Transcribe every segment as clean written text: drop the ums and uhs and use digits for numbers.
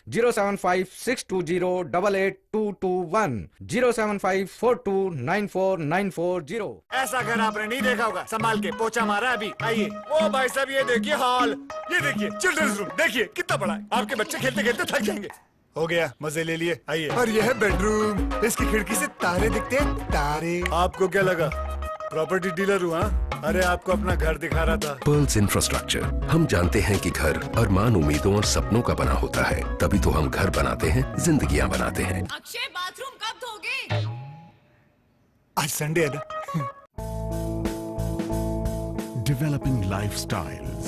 07562088221 07542949440। ऐसा घर आपने नहीं देखा होगा। संभाल के पोछा मारा अभी। आइए। ओ भाई साहब ये देखिए हॉल, ये देखिए चिल्ड्रंस रूम, देखिए कितना बड़ा है। आपके बच्चे खेलते खेलते थक जाएंगे। हो गया, मजे ले लिए। आइए। और यह है बेडरूम, इसकी खिड़की से तारे दिखते हैं, तारे। आपको क्या लगा प्रॉपर्टी डीलर हूँ? हाँ, अरे आपको अपना घर दिखा रहा था। Pearls infrastructure. हम जानते हैं कि घर अरमान, उम्मीदों और सपनों का बना होता है, तभी तो हम घर बनाते हैं, जिंदगियां बनाते हैं। अक्षय बाथरूम कब धोगे? आज संडे है ना। Developing lifestyles,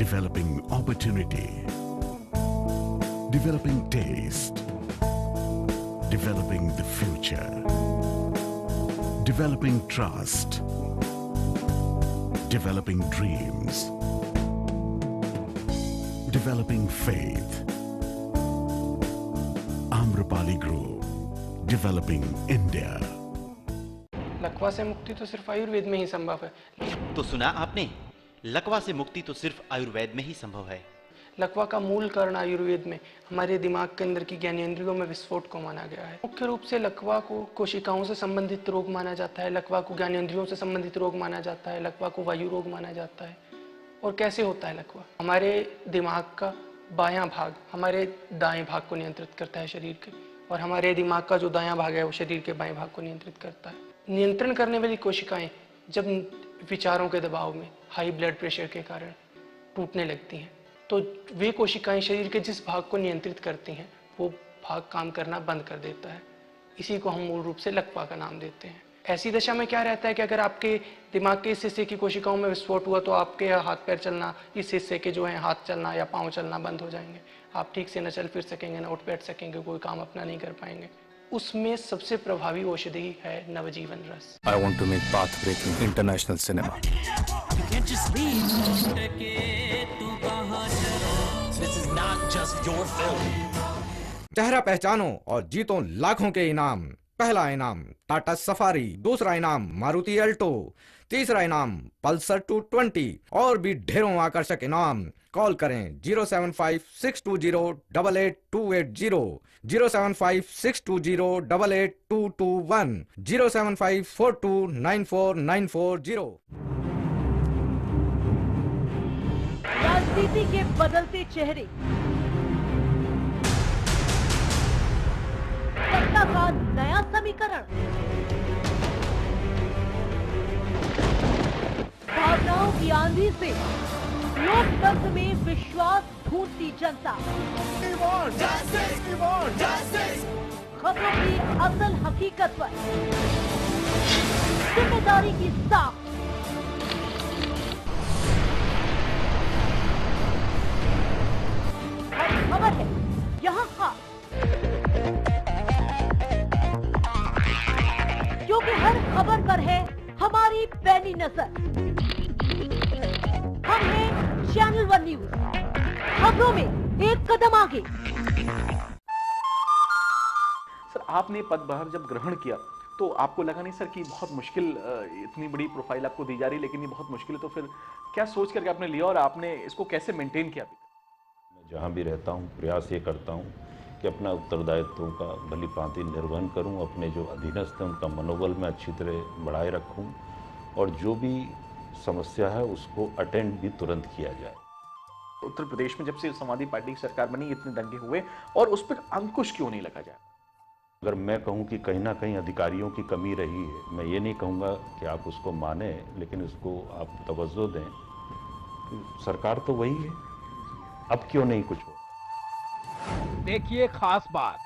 developing opportunity, developing taste, developing the future, developing trust, developing dreams, developing faith. Amrapali Group, developing India. लकवा से मुक्ति तो सिर्फ आयुर्वेद में ही संभव है। तो सुना आपने, लकवा से मुक्ति तो सिर्फ आयुर्वेद में ही संभव है। लकवा का मूल कारण आयुर्वेद में हमारे दिमाग के अंदर की ज्ञानेंद्रियों में विस्फोट को माना गया है। मुख्य रूप से लकवा को कोशिकाओं से संबंधित रोग माना जाता है, लकवा को ज्ञानेंद्रियों से संबंधित रोग माना जाता है, लकवा को वायु रोग माना जाता है। और कैसे होता है लकवा? हमारे दिमाग का बायां भाग हमारे दाएं भाग को नियंत्रित करता है शरीर के, और हमारे दिमाग का जो दायां भाग है वो शरीर के बाएं भाग को नियंत्रित करता है। नियंत्रण करने वाली कोशिकाएं जब विचारों के दबाव में, हाई ब्लड प्रेशर के कारण टूटने लगती हैं, तो वे कोशिकाएं शरीर के जिस भाग को नियंत्रित करती हैं वो भाग काम करना बंद कर देता है। इसी को हम मूल रूप से लकवा का नाम देते हैं। ऐसी दशा में क्या रहता है कि अगर आपके दिमाग के इस हिस्से की कोशिकाओं में विस्फोट हुआ तो आपके हाथ पैर चलना, इस हिस्से के जो है हाथ चलना या पाँव चलना बंद हो जाएंगे। आप ठीक से न चल फिर सकेंगे, न उठ बैठ सकेंगे, कोई काम अपना नहीं कर पाएंगे। उसमें सबसे प्रभावी औषधि है नवजीवन रस। I want to make path-breaking international cinema. This is not just your film. चेहरा पहचानो और जीतो लाखों के इनाम। पहला इनाम टाटा सफारी, दूसरा इनाम मारुति अल्टो, तीसरा इनाम पल्सर 220 और भी ढेरों आकर्षक इनाम। कॉल करें 07562088280, 07562088221, 07542949440। राजनीति के बदलते चेहरे, सत्ता का नया समीकरण, भावनाओं की आंधी से लोकतंत्र में विश्वास ढूंढती जनता, खबरों की असल हकीकत पर जिम्मेदारी की साख, हर खबर है यहाँ खास, क्योंकि हर खबर पर है हमारी पैनी नजर। हम हैं चैनल 1 न्यूज, खबरों में एक कदम आगे। सर, आपने पदभार जब ग्रहण किया तो आपको लगा नहीं सर कि बहुत मुश्किल, इतनी बड़ी प्रोफाइल आपको दी जा रही लेकिन ये बहुत मुश्किल है, तो फिर क्या सोच करके आपने लिया और आपने इसको कैसे मेंटेन किया? मैं जहाँ भी रहता हूँ प्रयास ये करता हूँ कि अपना उत्तरदायित्वों का भली भांति निर्वहन करूँ, अपने जो अधीनस्थ हैं उनका मनोबल मैं अच्छी तरह बढ़ाए रखूँ और जो भी समस्या है उसको अटेंड भी तुरंत किया जाए। उत्तर प्रदेश में जब से समाजवादी पार्टी की सरकार बनी इतने दंगे हुए और उस पर अंकुश क्यों नहीं लगा जाए? अगर मैं कहूँ कि कहीं ना कहीं अधिकारियों की कमी रही है, मैं ये नहीं कहूँगा कि आप उसको माने, लेकिन उसको आप तवज्जो दें। सरकार तो वही है, अब क्यों नहीं कुछ हो। देखिए खास बात,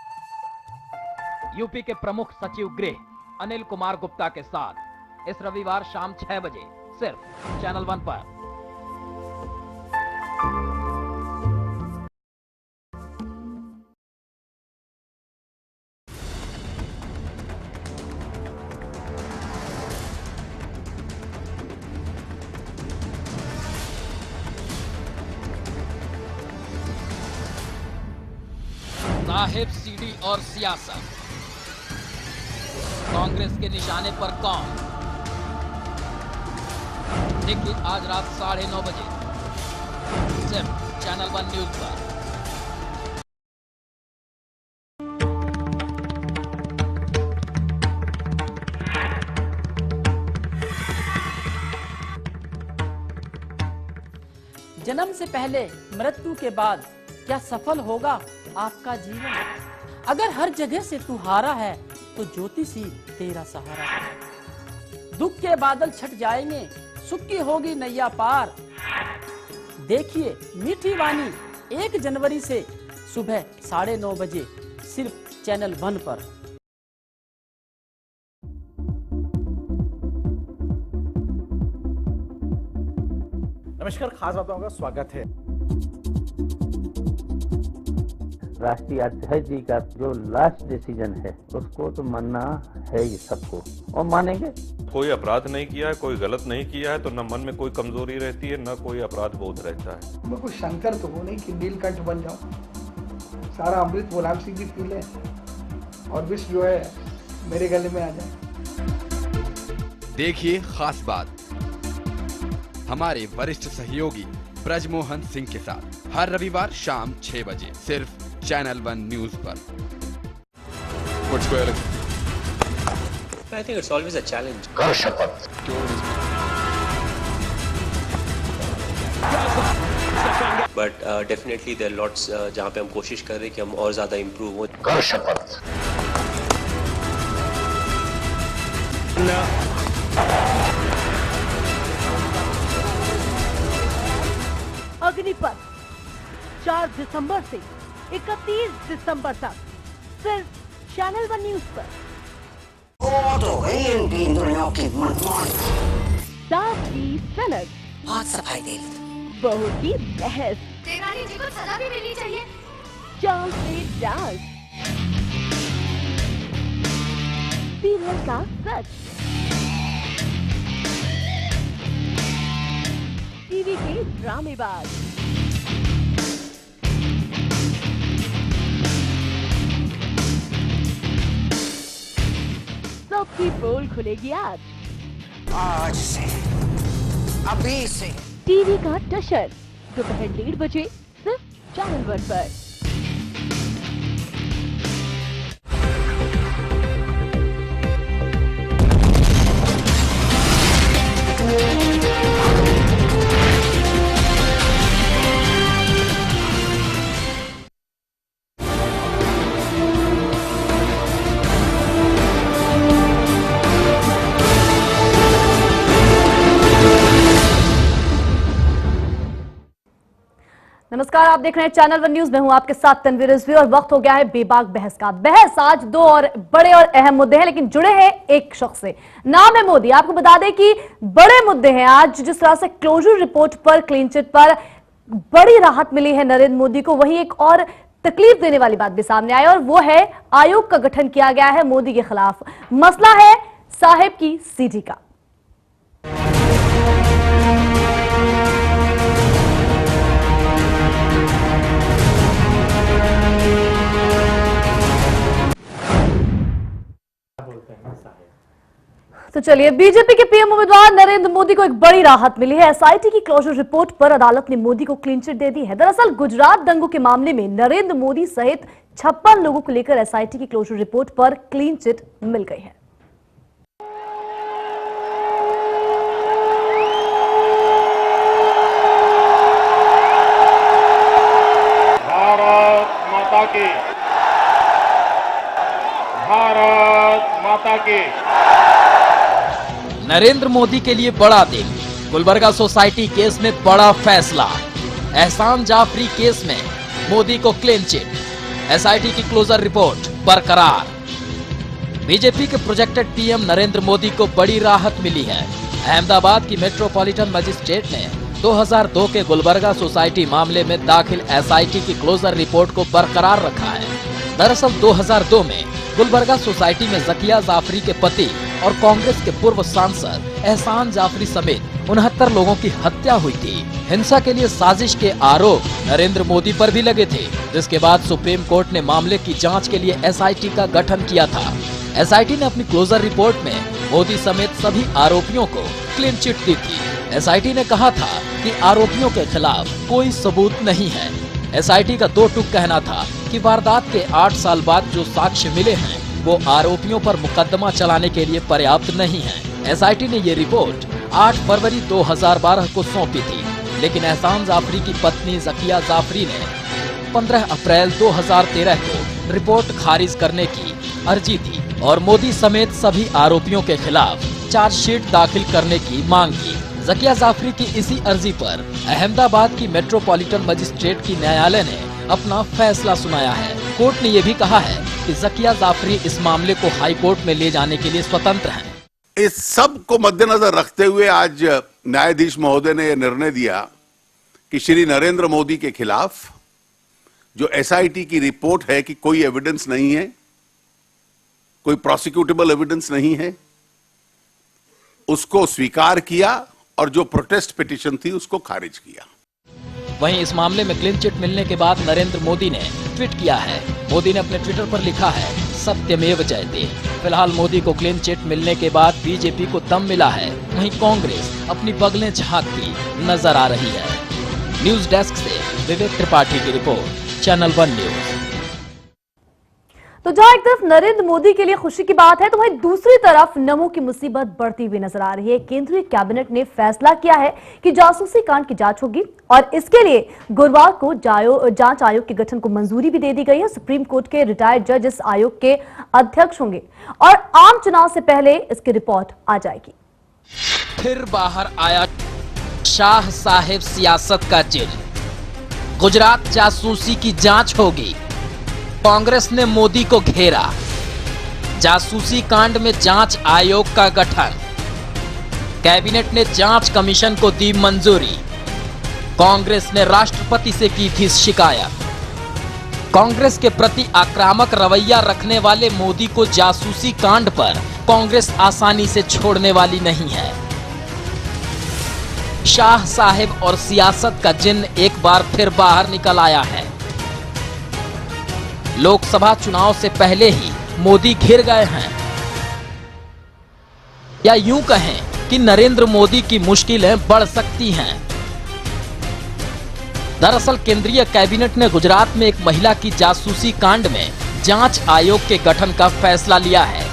यूपी के प्रमुख सचिव गृह अनिल कुमार गुप्ता के साथ इस रविवार शाम 6 बजे सिर्फ चैनल 1 पर। साहिब सीडी और सियासत, कांग्रेस के निशाने पर कौन? देखिए आज रात 9:30 बजे सिर्फ चैनल 1 न्यूज पर। जन्म से पहले मृत्यु के बाद क्या सफल होगा आपका जीवन? अगर हर जगह से तू हारा है तो ज्योतिष ही तेरा सहारा है। दुख के बादल छट जाएंगे, सुख की होगी नैया पार। देखिए मीठी वाणी 1 जनवरी से सुबह 9:30 बजे सिर्फ चैनल 1 पर। नमस्कार, खास बातों का स्वागत है। राष्ट्रीय अध्यक्ष जी का जो लास्ट डिसीजन है उसको तो मानना है ही सबको, और मानेंगे। कोई अपराध नहीं किया है, कोई गलत नहीं किया है, तो न मन में कोई कमजोरी रहती है, न कोई अपराध बोध रहता है। मैं कोई शंकर तो हूँ नहीं कि नीलकंठ बन जाऊँ। सारा अमृत गुलाम सिंह जी पी ले और विष जो है मेरे गले में आ जाए। देखिए खास बात हमारे वरिष्ठ सहयोगी ब्रजमोहन सिंह के साथ हर रविवार शाम 6 बजे सिर्फ चैनल 1 न्यूज पर। I think it's always a challenge. कर शपथ। But definitely there are lots जहाँ पे हम कोशिश कर रहे हैं कि हम और ज़्यादा improve हो। कर शपथ। अग्निपथ 4 दिसंबर से 31 दिसंबर तक सिर्फ चैनल 1 न्यूज पर। सास की सनक, बहुत सफाई दे ली, बहू की बहस, देवरानी जी को सजा भी मिलनी चाहिए, चाल से डांस, सीरियल का सच, टीवी के ड्रामेबाज, सबकी पोल खुलेगी आज से, अभी से। टीवी का टशर दोपहर 1:30 बजे सिर्फ चैनल 1 पर। नमस्कार, आप देख रहे हैं चैनल 1 न्यूज। मैं हूं आपके साथ तनवीर रिजवी और वक्त हो गया है बेबाक बहस का। बहस आज 2 और बड़े और अहम मुद्दे हैं, लेकिन जुड़े हैं एक शख्स से। नाम है मोदी। आपको बता दें कि बड़े मुद्दे हैं आज। जिस तरह से क्लोजर रिपोर्ट पर, क्लीन चिट पर बड़ी राहत मिली है नरेंद्र मोदी को, वही एक और तकलीफ देने वाली बात भी सामने आई और वो है आयोग का गठन किया गया है मोदी के खिलाफ। मसला है साहिब की सीडी का। तो चलिए, बीजेपी के पीएम उम्मीदवार नरेंद्र मोदी को एक बड़ी राहत मिली है। एसआईटी की क्लोजर रिपोर्ट पर अदालत ने मोदी को क्लीन चिट दे दी है। दरअसल गुजरात दंगों के मामले में नरेंद्र मोदी सहित 56 लोगों को लेकर एसआईटी की क्लोजर रिपोर्ट पर क्लीन चिट मिल गई है। भारत माता की, भारत माता की। नरेंद्र मोदी के लिए बड़ा दिन। गुलबर्गा सोसाइटी केस में बड़ा फैसला। एहसान जाफरी केस में मोदी को क्लीन चिट। एसआईटी की क्लोजर रिपोर्ट बरकरार। बीजेपी के प्रोजेक्टेड पीएम नरेंद्र मोदी को बड़ी राहत मिली है। अहमदाबाद की मेट्रोपॉलिटन मजिस्ट्रेट ने 2002 के गुलबर्गा सोसाइटी मामले में दाखिल एसआईटी की क्लोजर रिपोर्ट को बरकरार रखा है। दरअसल 2002 में गुलबर्गा सोसाइटी में जकिया जाफरी के पति और कांग्रेस के पूर्व सांसद एहसान जाफरी समेत 69 लोगों की हत्या हुई थी। हिंसा के लिए साजिश के आरोप नरेंद्र मोदी पर भी लगे थे, जिसके बाद सुप्रीम कोर्ट ने मामले की जांच के लिए एसआईटी का गठन किया था। एसआईटी ने अपनी क्लोजर रिपोर्ट में मोदी समेत सभी आरोपियों को क्लीन चिट दी थी। एसआईटी ने कहा था कि आरोपियों के खिलाफ कोई सबूत नहीं है। एसआईटी का 2 टूक कहना था कि वारदात के 8 साल बाद जो साक्ष्य मिले हैं वो आरोपियों पर मुकदमा चलाने के लिए पर्याप्त नहीं है। एसआईटी ने ये रिपोर्ट 8 फरवरी 2012 को सौंपी थी, लेकिन एहसान जाफरी की पत्नी जकिया जाफरी ने 15 अप्रैल 2013 को रिपोर्ट खारिज करने की अर्जी दी और मोदी समेत सभी आरोपियों के खिलाफ चार्जशीट दाखिल करने की मांग की। जकिया जाफरी की इसी अर्जी पर अहमदाबाद की मेट्रोपॉलिटन मजिस्ट्रेट की न्यायालय ने अपना फैसला सुनाया है। कोर्ट ने यह भी कहा है कि जकिया जाफरी इस मामले को हाई कोर्ट में ले जाने के लिए स्वतंत्र हैं। इस सब को मद्देनजर रखते हुए आज न्यायाधीश महोदय ने यह निर्णय दिया कि श्री नरेंद्र मोदी के खिलाफ जो एसआईटी की रिपोर्ट है कि कोई एविडेंस नहीं है, कोई प्रोसिक्यूटेबल एविडेंस नहीं है, उसको स्वीकार किया और जो प्रोटेस्ट पिटीशन थी उसको खारिज किया। वहीं इस मामले में क्लीन चिट मिलने के बाद नरेंद्र मोदी ने ट्वीट किया है। मोदी ने अपने ट्विटर पर लिखा है, सत्यमेव जयते। फिलहाल मोदी को क्लीन चिट मिलने के बाद बीजेपी को दम मिला है, वहीं कांग्रेस अपनी बगलें झांकती नजर आ रही है। न्यूज डेस्क से विवेक त्रिपाठी की रिपोर्ट, चैनल 1 न्यूज। तो जहां एक तरफ नरेंद्र मोदी के लिए खुशी की बात है, तो वहीं दूसरी तरफ नमो की मुसीबत बढ़ती हुई नजर आ रही है। केंद्रीय कैबिनेट ने फैसला किया है कि जासूसी कांड की जांच होगी और इसके लिए गुरुवार को जांच आयोग के गठन को मंजूरी भी दे दी गई है। सुप्रीम कोर्ट के रिटायर्ड जज इस आयोग के अध्यक्ष होंगे और आम चुनाव से पहले इसकी रिपोर्ट आ जाएगी। फिर बाहर आया शाह साहेब सियासत का जिन। गुजरात जासूसी की जांच होगी। कांग्रेस ने मोदी को घेरा। जासूसी कांड में जांच आयोग का गठन। कैबिनेट ने जांच कमीशन को दी मंजूरी। कांग्रेस ने राष्ट्रपति से की थी शिकायत। कांग्रेस के प्रति आक्रामक रवैया रखने वाले मोदी को जासूसी कांड पर कांग्रेस आसानी से छोड़ने वाली नहीं है। शाह साहेब और सियासत का जिन एक बार फिर बाहर निकल आया है। लोकसभा चुनाव से पहले ही मोदी घिर गए हैं, या यूं कहें कि नरेंद्र मोदी की मुश्किलें बढ़ सकती हैं। दरअसल केंद्रीय कैबिनेट ने गुजरात में एक महिला की जासूसी कांड में जांच आयोग के गठन का फैसला लिया है,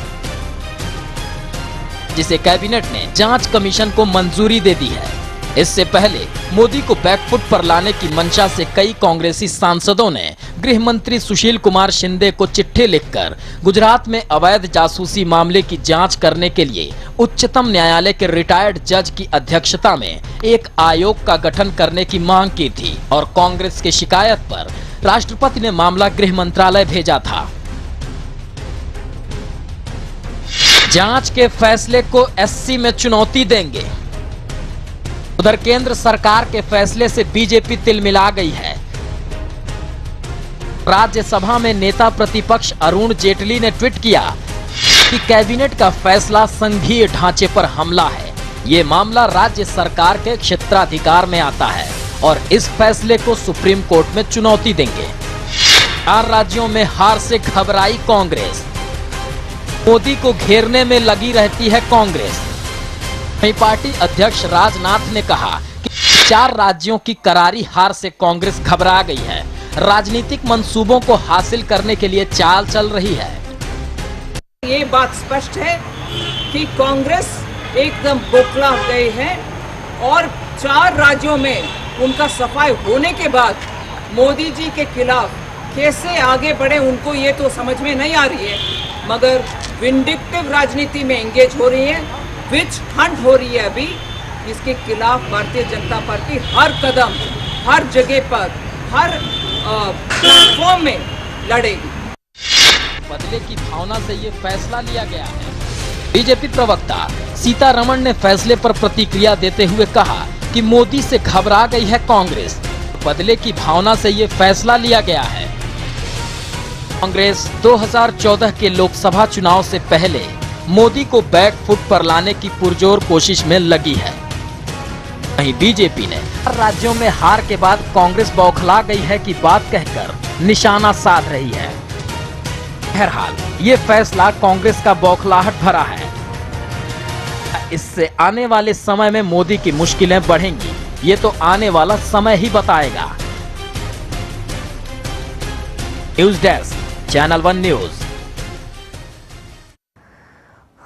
जिसे कैबिनेट ने जांच कमीशन को मंजूरी दे दी है। इससे पहले मोदी को बैकफुट पर लाने की मंशा से कई कांग्रेसी सांसदों ने गृह मंत्री सुशील कुमार शिंदे को चिट्ठी लिखकर गुजरात में अवैध जासूसी मामले की जांच करने के लिए उच्चतम न्यायालय के रिटायर्ड जज की अध्यक्षता में एक आयोग का गठन करने की मांग की थी और कांग्रेस की शिकायत पर राष्ट्रपति ने मामला गृह मंत्रालय भेजा था। जांच के फैसले को एससी में चुनौती देंगे। उधर केंद्र सरकार के फैसले से बीजेपी तिलमिला गई है। राज्यसभा में नेता प्रतिपक्ष अरुण जेटली ने ट्वीट किया कि कैबिनेट का फैसला संघीय ढांचे पर हमला है। ये मामला राज्य सरकार के क्षेत्राधिकार में आता है और इस फैसले को सुप्रीम कोर्ट में चुनौती देंगे। 4 राज्यों में हार से घबराई कांग्रेस। मोदी को घेरने में लगी रहती है कांग्रेस। वहीं पार्टी अध्यक्ष राजनाथ ने कहा कि 4 राज्यों की करारी हार से कांग्रेस घबरा गई है। राजनीतिक मंसूबों को हासिल करने के लिए चाल चल रही है। ये बात स्पष्ट है कि कांग्रेस एकदम बौखला गई है और 4 राज्यों में उनका सफाई होने के बाद मोदी जी के खिलाफ कैसे आगे बढ़े उनको ये तो समझ में नहीं आ रही है, मगर विंडिक्टिव राजनीति में एंगेज हो रही है। विच हंट हो रही है अभी। इसके खिलाफ भारतीय जनता पार्टी हर कदम, हर जगह पर, हर प्लेटफॉर्म में लड़ेगी। बदले की भावना से ये फैसला लिया गया है। बीजेपी प्रवक्ता सीतारमण ने फैसले पर प्रतिक्रिया देते हुए कहा कि मोदी से घबरा गई है कांग्रेस। बदले की भावना से ये फैसला लिया गया है। कांग्रेस 2014 के लोकसभा चुनाव से पहले मोदी को बैक फुट पर लाने की पुरजोर कोशिश में लगी है। वहीं बीजेपी ने राज्यों में हार के बाद कांग्रेस बौखला गई है की बात कहकर निशाना साध रही है। बहरहाल ये फैसला कांग्रेस का बौखलाहट भरा है। इससे आने वाले समय में मोदी की मुश्किलें बढ़ेंगी, ये तो आने वाला समय ही बताएगा। News desk, channel 1 news.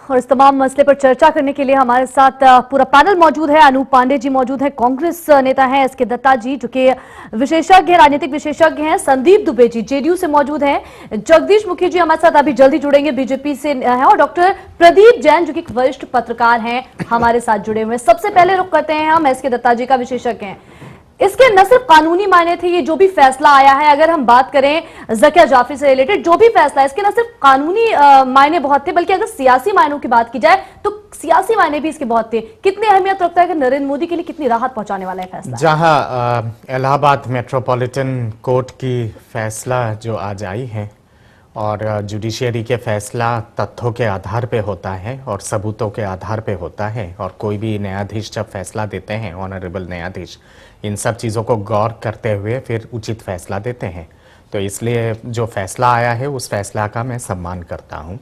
और इस तमाम मसले पर चर्चा करने के लिए हमारे साथ पूरा पैनल मौजूद है। अनूप पांडे जी मौजूद है, कांग्रेस नेता हैं, एसके दत्ता जी जो कि विशेषज्ञ हैं, राजनीतिक विशेषज्ञ हैं, संदीप दुबे जी जेडीयू से मौजूद हैं, जगदीश मुखी जी हमारे साथ अभी जल्दी जुड़ेंगे बीजेपी से हैं, और डॉक्टर प्रदीप जैन जो कि एक वरिष्ठ पत्रकार हैं हमारे साथ जुड़े हुए हैं। सबसे पहले रुख करते हैं हम एसके दत्ता जी का, विशेषज्ञ हैं। इसके न सिर्फ कानूनी मायने थे, ये जो भी फैसला आया है, अगर हम बात करें ज़किया जाफरी से रिलेटेड जो भी फैसला है, इसके न सिर्फ कानूनी मायने बहुत थे, बल्कि अगर सियासी मायनों की बात की जाए तो सियासी मायने भी इसके बहुत थे। कितनी अहमियत रखता है कि नरेंद्र मोदी के लिए कितनी राहत पहुंचाने वाला है फैसला? जहां इलाहाबाद मेट्रोपॉलिटन कोर्ट की फैसला जो आज आई है और जुडिशियरी के फैसला तथ्यों के आधार पे होता है और सबूतों के आधार पे होता है, और कोई भी न्यायाधीश जब फैसला देते हैं, ऑनरेबल न्यायाधीश इन सब चीज़ों को गौर करते हुए फिर उचित फैसला देते हैं। तो इसलिए जो फैसला आया है उस फैसला का मैं सम्मान करता हूँ।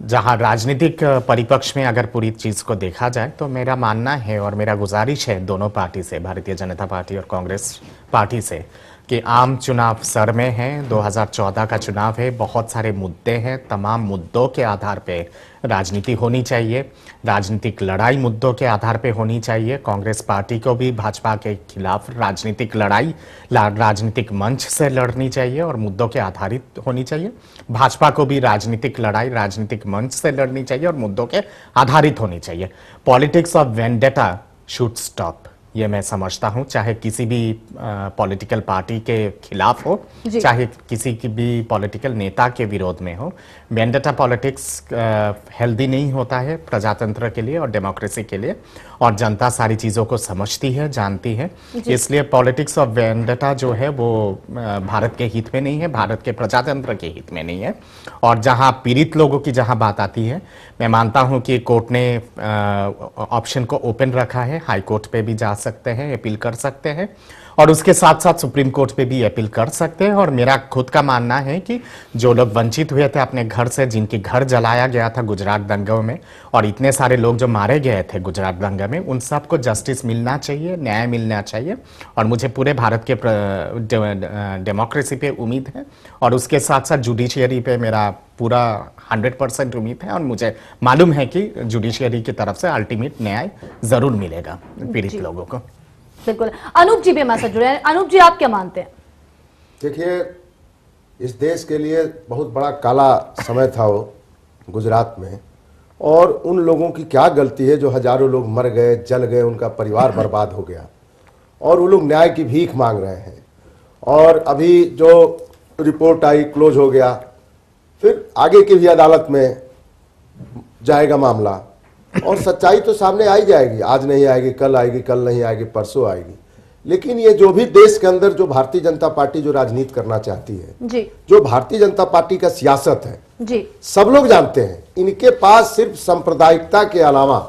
जहाँ राजनीतिक परिपक्ष में अगर पूरी चीज़ को देखा जाए तो मेरा मानना है और मेरा गुजारिश है दोनों पार्टी से, भारतीय जनता पार्टी और कांग्रेस पार्टी से, कि आम चुनाव सर में है, 2014 का चुनाव है, बहुत सारे मुद्दे हैं, तमाम मुद्दों के आधार पे राजनीति होनी चाहिए, राजनीतिक लड़ाई मुद्दों के आधार पे होनी चाहिए। कांग्रेस पार्टी को भी भाजपा के खिलाफ राजनीतिक लड़ाई राजनीतिक मंच से लड़नी चाहिए और मुद्दों के आधारित होनी चाहिए। भाजपा को भी राजनीतिक लड़ाई राजनीतिक मंच से लड़नी चाहिए और मुद्दों के आधारित होनी चाहिए। Politics of vendetta should stop, ये मैं समझता हूँ, चाहे किसी भी पॉलिटिकल पार्टी के खिलाफ हो, चाहे किसी की भी पॉलिटिकल नेता के विरोध में हो। वेंडेटा पॉलिटिक्स हेल्दी नहीं होता है प्रजातंत्र के लिए और डेमोक्रेसी के लिए, और जनता सारी चीज़ों को समझती है, जानती है। इसलिए पॉलिटिक्स ऑफ वेंडेटा जो है वो भारत के हित में नहीं है, भारत के प्रजातंत्र के हित में नहीं है। और जहाँ पीड़ित लोगों की जहाँ बात आती है, मैं मानता हूँ कि कोर्ट ने ऑप्शन को ओपन रखा है, हाई कोर्ट पे भी जा सकते हैं, अपील कर सकते हैं, और उसके साथ साथ सुप्रीम कोर्ट पे भी अपील कर सकते हैं। और मेरा खुद का मानना है कि जो लोग वंचित हुए थे अपने घर से, जिनके घर जलाया गया था गुजरात दंगों में, और इतने सारे लोग जो मारे गए थे गुजरात दंगे में, उन सबको जस्टिस मिलना चाहिए, न्याय मिलना चाहिए। और मुझे पूरे भारत के डेमोक्रेसी पे उम्मीद है, और उसके साथ साथ जुडिशियरी पे मेरा पूरा 100% उम्मीद है, और मुझे मालूम है कि जुडिशियरी की तरफ से अल्टीमेट न्याय जरूर मिलेगा पीड़ित लोगों को। बिल्कुल। अनूप जी भी हमारे साथ जुड़े हैं। अनूप जी, आप क्या मानते हैं? देखिए, इस देश के लिए बहुत बड़ा काला समय था वो गुजरात में, और उन लोगों की क्या गलती है जो हजारों लोग मर गए, जल गए, उनका परिवार बर्बाद हो गया, और वो लोग न्याय की भीख मांग रहे हैं। और अभी जो रिपोर्ट आई क्लोज हो गया, फिर आगे की भी अदालत में जाएगा मामला, और सच्चाई तो सामने आई जाएगी, आज नहीं आएगी, कल आएगी, कल नहीं आएगी, परसों आएगी। लेकिन ये जो भी देश के अंदर जो भारतीय जनता पार्टी जो राजनीति करना चाहती है जी, जो भारतीय जनता पार्टी का सियासत है जी, सब लोग जानते हैं। इनके पास सिर्फ सांप्रदायिकता के अलावा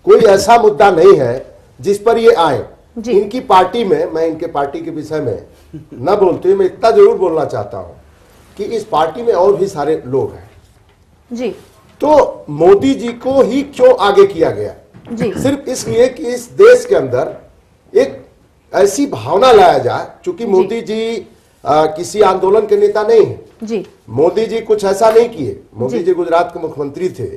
कोई ऐसा मुद्दा नहीं है जिस पर ये आए। इनकी पार्टी में, मैं इनके पार्टी के विषय में न बोलते हुए मैं इतना जरूर बोलना चाहता हूं कि इस पार्टी में और भी सारे लोग हैं जी। तो मोदी जी को ही क्यों आगे किया गया? जी। सिर्फ इसलिए कि इस देश के अंदर एक ऐसी भावना लाया जाए, चूंकि मोदी जी किसी आंदोलन के नेता नहीं है जी। मोदी जी कुछ ऐसा नहीं किए। मोदी जी गुजरात के मुख्यमंत्री थे,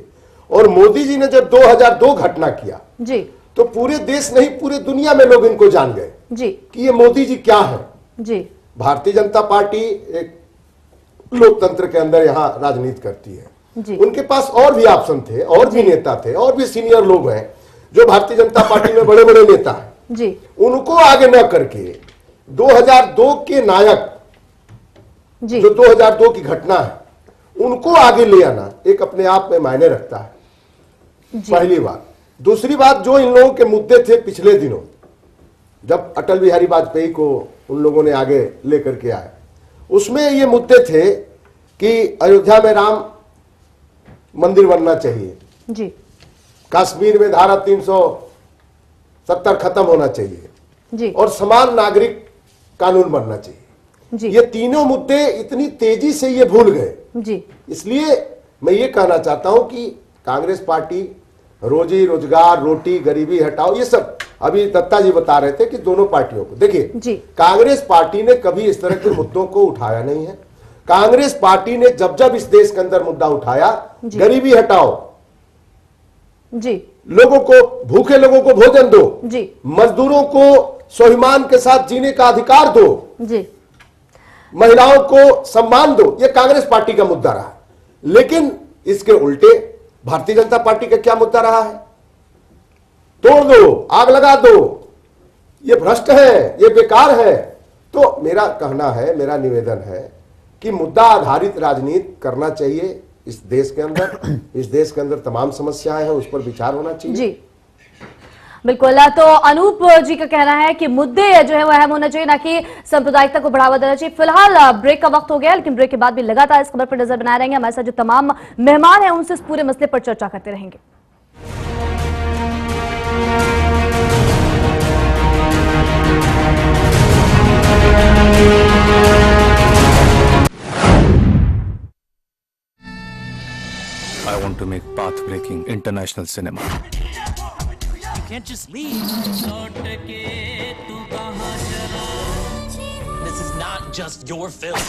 और मोदी जी ने जब 2002 घटना किया जी, तो पूरे देश नहीं पूरे दुनिया में लोग इनको जान गए जी कि ये मोदी जी क्या है। जी। भारतीय जनता पार्टी एक लोकतंत्र के अंदर यहाँ राजनीति करती है जी। उनके पास और भी ऑप्शन थे, और भी नेता थे, और भी सीनियर लोग हैं जो भारतीय जनता पार्टी में बड़े बड़े नेता हैं जी। उनको आगे न करके 2002 के नायक जी। जो 2002 की घटना है उनको आगे ले आना एक अपने आप में मायने रखता है, पहली बात। दूसरी बात, जो इन लोगों के मुद्दे थे पिछले दिनों जब अटल बिहारी वाजपेयी को उन लोगों ने आगे लेकर के आए, उसमें ये मुद्दे थे कि अयोध्या में राम मंदिर बनना चाहिए जी, कश्मीर में धारा 370 खत्म होना चाहिए जी, और समान नागरिक कानून बनना चाहिए जी। ये तीनों मुद्दे इतनी तेजी से ये भूल गए जी। इसलिए मैं ये कहना चाहता हूं कि कांग्रेस पार्टी रोजी रोजगार, रोटी, गरीबी हटाओ, ये सब अभी दत्ता जी बता रहे थे कि दोनों पार्टियों को देखिए, कांग्रेस पार्टी ने कभी इस तरह के मुद्दों को उठाया नहीं है। कांग्रेस पार्टी ने जब जब इस देश के अंदर मुद्दा उठाया, गरीबी हटाओ, जी, लोगों को, भूखे लोगों को भोजन दो जी, मजदूरों को स्वाभिमान के साथ जीने का अधिकार दो जी, महिलाओं को सम्मान दो। ये कांग्रेस पार्टी का मुद्दा रहा। लेकिन इसके उल्टे भारतीय जनता पार्टी का क्या मुद्दा रहा है? तोड़ दो, आग लगा दो, ये भ्रष्ट है, ये बेकार है। तो मेरा कहना है, मेरा निवेदन है कि मुद्दा आधारित राजनीति करना चाहिए इस देश के अंदर। इस देश के अंदर तमाम समस्याएं हैं, उस पर विचार होना चाहिए। जी बिल्कुल। तो अनूप जी का कहना है कि मुद्दे जो है वो अहम होना चाहिए, ना कि सांप्रदायिकता को बढ़ावा देना चाहिए। फिलहाल ब्रेक का वक्त हो गया, लेकिन ब्रेक के बाद भी लगातार इस खबर पर नजर बनाए रहेंगे। हमारे साथ जो तमाम मेहमान हैं उनसे इस पूरे मसले पर चर्चा करते रहेंगे। I want to make path-breaking international cinema. You can't just leave. This is not just your film.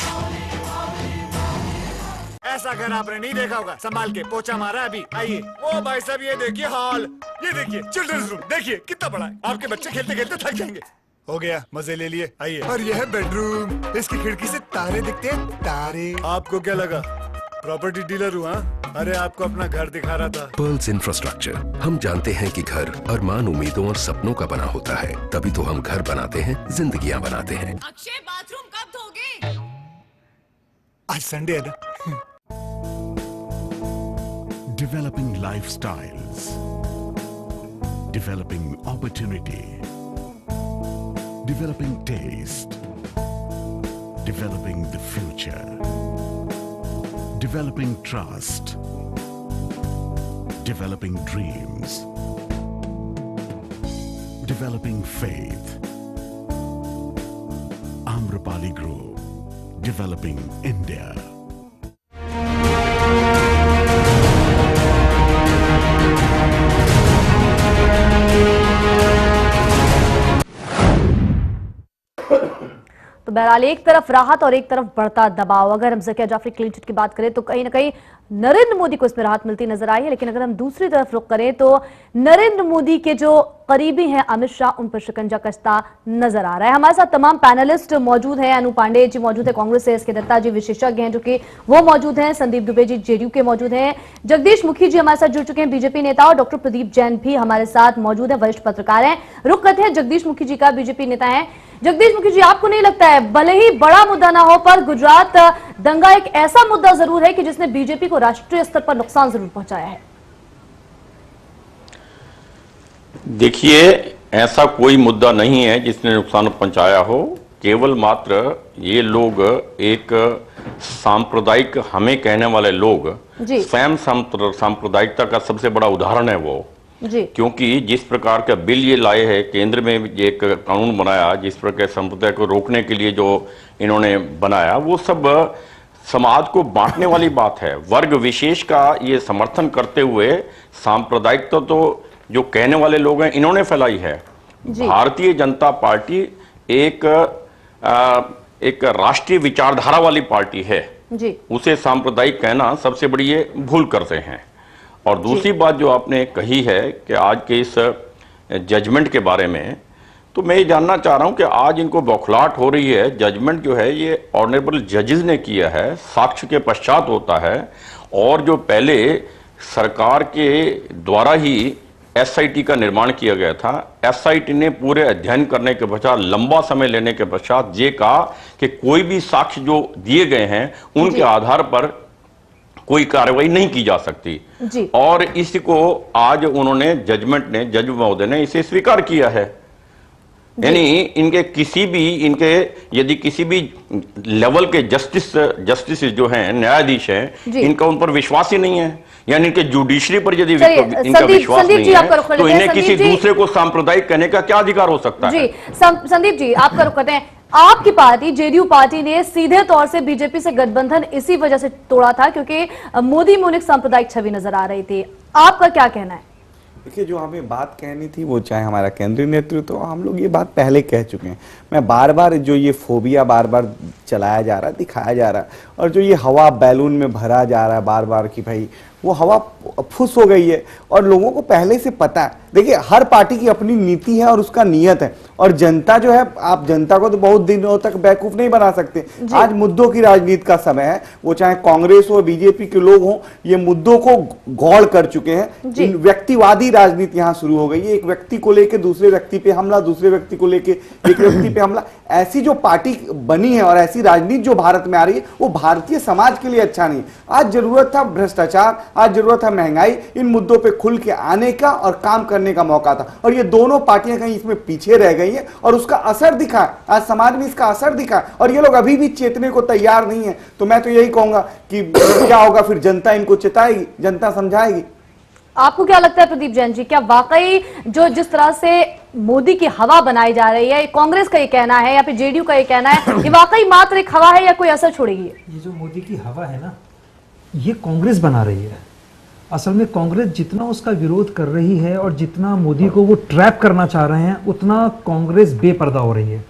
ऐसा घर आपने नहीं देखा होगा। संभाल के पोछा मारा अभी। आइए। ओ भाई साहब ये देखिए हॉल, ये देखिए चिल्ड्रंस रूम, देखिए कितना बड़ा है। आपके बच्चे खेलते खेलते थक जाएंगे। हो गया, मजे ले लिए। आइए। और यह है बेडरूम, इसकी खिड़की से तारे दिखते हैं, तारे। आपको क्या लगा प्रॉपर्टी डीलर हूँ? अरे आपको अपना घर दिखा रहा था। Pearls infrastructure. हम जानते हैं कि घर अरमान, उम्मीदों और सपनों का बना होता है, तभी तो हम घर बनाते हैं, जिंदगियां बनाते हैं। अक्षय बाथरूम कब धोगे? आज संडे है ना। Developing lifestyles, developing opportunity, developing taste, developing the future, developing trust, developing dreams, developing faith. Amrapali Group, developing India. तो बहरहाल एक तरफ राहत और एक तरफ बढ़ता दबाव। अगर हम ज़किया जाफरी क्लीन चिट की बात करें तो कहीं ना कहीं नरेंद्र मोदी को इसमें राहत मिलती नजर आई है, लेकिन अगर हम दूसरी तरफ रुख करें तो नरेंद्र मोदी के जो करीबी हैं अमित शाह, उन पर शिकंजा कसता नजर आ रहा है। हमारे साथ तमाम पैनलिस्ट मौजूद हैं। अनु पांडे जी मौजूद है कांग्रेस से, एस के दत्ता जी विशेषज्ञ हैं जो कि वो मौजूद हैं, संदीप दुबे जी जेडीयू के मौजूद हैं, जगदीश मुखी जी हमारे साथ जुड़ चुके हैं बीजेपी नेता, और डॉक्टर प्रदीप जैन भी हमारे साथ मौजूद है, वरिष्ठ पत्रकार हैं। रुख करते हैं जगदीश मुखी जी का, बीजेपी नेता है। जगदीश मुखी जी, आपको नहीं लगता है भले ही बड़ा मुद्दा ना हो पर गुजरात दंगा एक ऐसा मुद्दा जरूर है कि जिसने बीजेपी को राष्ट्रीय स्तर पर नुकसान जरूर पहुंचाया है? देखिए, ऐसा कोई मुद्दा नहीं है जिसने नुकसान पहुंचाया हो। केवल मात्र ये लोग एक सांप्रदायिक हमें कहने वाले लोग, स्वयं सांप्रदायिकता का सबसे बड़ा उदाहरण है वो जी। क्योंकि जिस प्रकार का बिल ये लाए हैं, केंद्र में एक कानून बनाया जिस प्रकार संप्रदाय को रोकने के लिए जो इन्होंने बनाया, वो सब समाज को बांटने वाली बात है। वर्ग विशेष का ये समर्थन करते हुए सांप्रदायिकता तो जो कहने वाले लोग हैं इन्होंने फैलाई है। भारतीय जनता पार्टी एक राष्ट्रीय विचारधारा वाली पार्टी है जी। उसे सांप्रदायिक कहना सबसे बड़ी ये भूल करते हैं। और दूसरी बात जो आपने कही है कि आज के इस जजमेंट के बारे में, तो मैं ये जानना चाह रहा हूं कि आज इनको बौखलाहट हो रही है। जजमेंट जो है ये ऑनरेबल जजेस ने किया है, साक्ष्य के पश्चात होता है, और जो पहले सरकार के द्वारा ही एसआईटी का निर्माण किया गया था, एसआईटी ने पूरे अध्ययन करने के पश्चात, लंबा समय लेने के पश्चात ये कहा कि कोई भी साक्ष्य जो दिए गए हैं उनके आधार पर कोई कार्रवाई नहीं की जा सकती जी। और इसको आज उन्होंने जजमेंट ने, जज महोदय ने इसे स्वीकार किया है। यानी इनके यदि किसी भी लेवल के जस्टिस जो हैं, न्यायाधीश हैं, इनका उन पर विश्वास ही नहीं है, यानी इनके जुडिशरी पर यदि इनका विश्वास नहीं है तो इन्हें किसी दूसरे को सांप्रदायिक कहने का क्या अधिकार हो सकता है? संदीप जी, आपका रुख करते हैं। आपकी पार्टी जेडीयू पार्टी ने सीधे तौर से बीजेपी से गठबंधन इसी वजह से तोड़ा था क्योंकि मोदी में उन्हें सांप्रदायिक छवि नजर आ रही थी। आपका क्या कहना है? देखिए, जो हमें बात कहनी थी वो चाहे हमारा केंद्रीय नेतृत्व, हम लोग ये बात पहले कह चुके हैं। मैं बार बार जो ये फोबिया बार बार चलाया जा रहा है, दिखाया जा रहा है, और जो ये हवा बैलून में भरा जा रहा है बार बार कि भाई वो हवा फुस हो गई है, और लोगों को पहले से पता है। देखिए, हर पार्टी की अपनी नीति है और उसका नियत है, और जनता जो है, आप जनता को तो बहुत दिनों तक बेवकूफ नहीं बना सकते। आज मुद्दों की राजनीति का समय है, वो चाहे कांग्रेस हो, बीजेपी के लोग हों, ये मुद्दों को गौड़ कर चुके हैं। व्यक्तिवादी राजनीति यहाँ शुरू हो गई है, एक व्यक्ति को लेकर दूसरे व्यक्ति पे हमला, दूसरे व्यक्ति को लेकर एक व्यक्ति पे हमला। ऐसी जो पार्टी बनी है और ऐसी राजनीति जो भारत में आ रही है, वो भारतीय समाज के लिए अच्छा नहीं। आज जरूरत था भ्रष्टाचार, आज जरूरत है महंगाई, इन मुद्दों पे खुल के आने का और काम करने का मौका था, और ये दोनों पार्टियां कहीं इसमें पीछे रह गई हैं, और उसका असर दिखा। आज समाज में इसका असर दिखा, और ये लोग अभी भी चेतने को तैयार नहीं है। तो मैं तो यही कहूंगा कि क्या होगा, फिर जनता इनको चेताएगी, जनता समझाएगी। आपको क्या लगता है प्रदीप जैन जी, क्या वाकई जो जिस तरह से मोदी की हवा बनाई जा रही है, कांग्रेस का ये कहना है या फिर जेडीयू का ये कहना है, ये वाकई मात्र एक हवा है या कोई असर छोड़ेगी? ये जो मोदी की हवा है ना, ये कांग्रेस बना रही है। असल में कांग्रेस जितना उसका विरोध कर रही है और जितना मोदी को वो ट्रैप करना चाह रहे हैं, उतना कांग्रेस बेपर्दा हो रही है।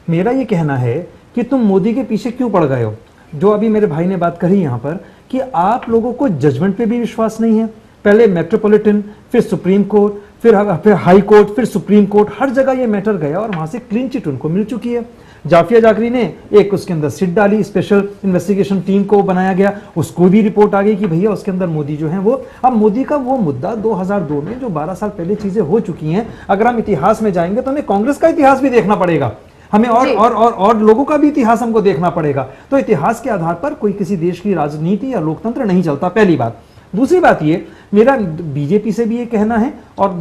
मेरा ये कहना है कि तुम मोदी के पीछे क्यों पड़ गए हो। जो अभी मेरे भाई ने बात कही यहाँ पर कि आप लोगों को जजमेंट पे भी विश्वास नहीं है। पहले मेट्रोपॉलिटन, फिर सुप्रीम कोर्ट, फिर हाई कोर्ट, फिर सुप्रीम कोर्ट, हर जगह ये मैटर गया और वहां से क्लीन चिट उनको मिल चुकी है। जाफिया जागरी ने एक उसके अंदर सिट डाली, स्पेशल इन्वेस्टिगेशन टीम को बनाया गया, उसको भी रिपोर्ट आ गई कि भैया उसके अंदर मोदी जो है वो, अब मोदी का वो मुद्दा 2002 में जो 12 साल पहले चीजें हो चुकी हैं, अगर हम इतिहास में जाएंगे तो हमें कांग्रेस का इतिहास भी देखना पड़ेगा, हमें और लोगों का भी इतिहास हमको देखना पड़ेगा। तो इतिहास के आधार पर कोई किसी देश की राजनीति या लोकतंत्र नहीं चलता, पहली बात। दूसरी बात ये, मेरा बीजेपी से भी ये कहना है और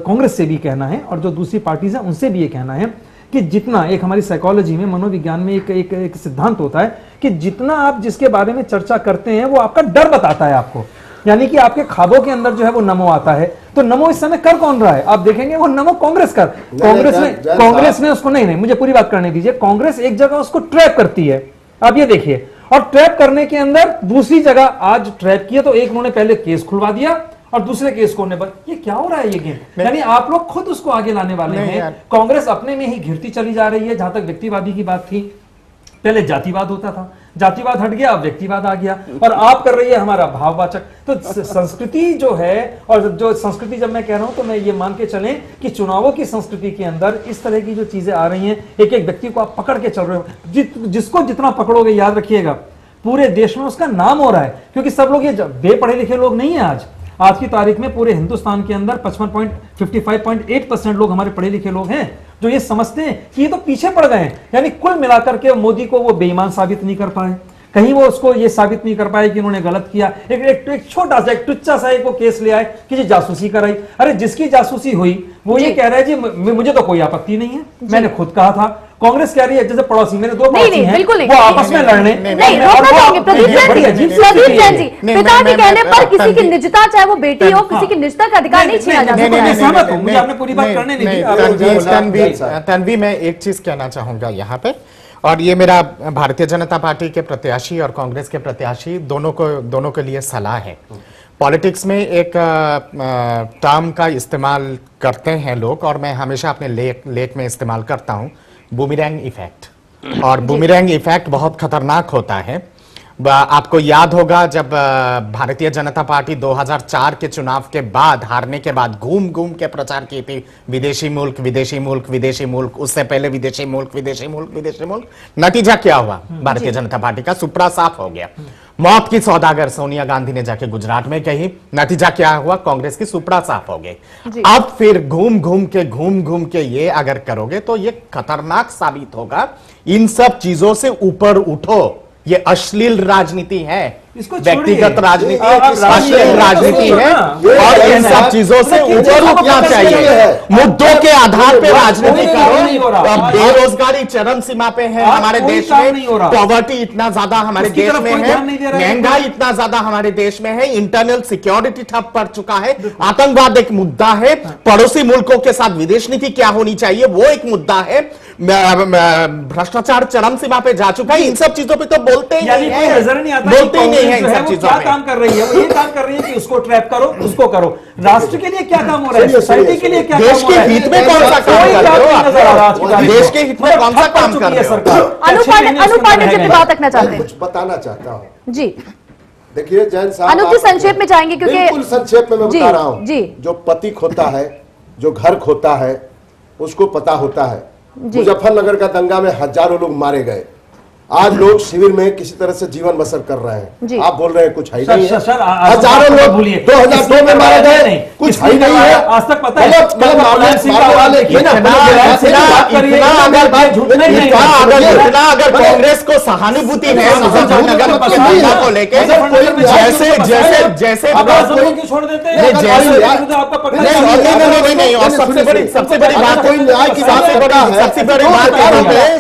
कांग्रेस से भी कहना है, और जो दूसरी पार्टीज हैं उनसे भी ये कहना है कि जितना, एक हमारी साइकोलॉजी में, मनोविज्ञान में एक सिद्धांत होता है कि जितना आप जिसके बारे में चर्चा करते हैं वो आपका डर बताता है आपको, यानी कि आपके ख्वाबों के अंदर जो है वो नमो आता है। तो नमो इस समय कर कौन रहा है, आप देखेंगे वो नमो कांग्रेस कर, कांग्रेस ने उसको, नहीं मुझे पूरी बात करने दीजिए, कांग्रेस एक जगह उसको ट्रैप करती है, आप ये देखिए, और ट्रैप करने के अंदर दूसरी जगह आज ट्रैप किया तो एक उन्होंने पहले केस खुलवा दिया और दूसरे केस खोलने पर, ये क्या हो रहा है ये गेम, यानी आप लोग खुद उसको आगे लाने वाले हैं। कांग्रेस अपने में ही घिरती चली जा रही है। जहां तक व्यक्तिवादी की बात थी, पहले जातिवाद होता था, जातिवाद हट गया, अब व्यक्तिवाद आ गया, और आप कर रही है हमारा भाववाचक। तो संस्कृति जो है, और जो संस्कृति जब मैं कह रहा हूं तो मैं ये मान के चलें कि चुनावों की संस्कृति के अंदर इस तरह की जो चीजें आ रही हैं, एक एक व्यक्ति को आप पकड़ के चल रहे हो, जिसको जितना पकड़ोगे, याद रखिएगा पूरे देश में उसका नाम हो रहा है, क्योंकि सब लोग ये बेपढ़े लिखे लोग नहीं है। आज की तारीख में पूरे हिंदुस्तान के अंदर 55.8% लोग हमारे पढ़े लिखे लोग हैं जो ये समझते हैं कि ये तो पीछे पड़ गए हैं, यानी कुल मिलाकर के मोदी को वो बेईमान साबित नहीं कर पाए, कहीं वो उसको ये साबित नहीं कर पाए कि उन्होंने गलत किया। एक छोटा सा, एक टुच्चा सा एक वो केस ले आए कि जी जासूसी कराई। अरे जिसकी जासूसी हुई वो ये कह रहा है जी मुझे तो कोई आपत्ति नहीं है, मैंने खुद कहा था। कांग्रेस कह रही है जैसे पड़ोसी, मेरे दो पड़ोसी हैं, वो आपस में लड़ने, पिता के कहने पर किसी की निजता, चाहे वो बेटी हो, किसी की निजता का अधिकार नहीं छीना जा सकता। मुझे आपने पूरी बात करने नहीं दी। तन्वी, मैं एक चीज कहना चाहूंगा यहाँ पे, और ये मेरा भारतीय जनता पार्टी के प्रत्याशी और कांग्रेस के प्रत्याशी दोनों के लिए सलाह है। पॉलिटिक्स में एक टर्म का इस्तेमाल करते हैं लोग, और मैं हमेशा अपने लेख में इस्तेमाल करता हूं, बूमेरैंग इफेक्ट। और बूमेरैंग इफेक्ट बहुत खतरनाक होता है। आपको याद होगा जब भारतीय जनता पार्टी 2004 के चुनाव के बाद, हारने के बाद घूम घूम के प्रचार की थी, विदेशी मुल्क विदेशी मुल्क विदेशी मुल्क, उससे पहले विदेशी मुल्क विदेशी मुल्क विदेशी मुल्क। नतीजा क्या हुआ? भारतीय जनता पार्टी का सुपड़ा साफ हो गया। मौत की सौदागर सोनिया गांधी ने जाके गुजरात में कही, नतीजा क्या हुआ? कांग्रेस की सुपड़ा साफ हो गई। अब फिर घूम घूम के ये अगर करोगे तो ये खतरनाक साबित होगा। इन सब चीजों से ऊपर उठो, ये अश्लील राजनीति है, व्यक्तिगत राजनीति, अश्लील राजनीति है, और इन सब चीजों से ऊपर उठना चाहिए। मुद्दों के आधार पे राजनीति करो। बेरोजगारी चरम सीमा पे है हमारे देश में, पॉवर्टी इतना ज्यादा हमारे देश में है, महंगाई इतना ज्यादा हमारे देश में है, इंटरनल सिक्योरिटी ठप पड़ चुका है, आतंकवाद एक मुद्दा है, पड़ोसी मुल्कों के साथ विदेश नीति क्या होनी चाहिए वो एक मुद्दा है। भ्रष्टाचार चरम सीमा पे जा चुका है, इन सब चीजों पे तो बोलते ही नहीं है, नजर नहीं आता, बोलते ही नहीं है इन सब चीजों क्या पे। काम कर रही है, वो ये काम कर रही है कि उसको ट्रैप करो, उसको करो। राष्ट्र के लिए क्या काम हो रहा है, सोसाइटी के लिए क्या काम हो रहा है, देश के हित में कौन सा काम कर रहे हो, देश के हित में कौन सा काम कर रहे हो? अनूप पांडे जी अपनी बात रखना चाहते हैं। कुछ बताना चाहता हूँ जी, देखिए जैन साहब, अनूप जी संक्षेप में चाहेंगे क्योंकि बिल्कुल संक्षेप में मैं बता रहा हूँ। जी, जो पति खोता है, जो घर खोता है, उसको पता होता है। मुजफ्फरनगर का दंगा में हजारों लोग मारे गए, आज लोग शिविर में किसी तरह से जीवन बसर कर रहे हैं। आप बोल रहे हैं कुछ है ही नहीं है, हजारों लोग 2002 में मारे गए, कुछ है ही नहीं है। आज तक पता है अगर कांग्रेस को सहानुभूति है मुजफ्फरनगर के दंगा को लेकर, जैसे जैसे जैसे छोड़ देते हैं, नहीं, और सबसे बड़ी बात,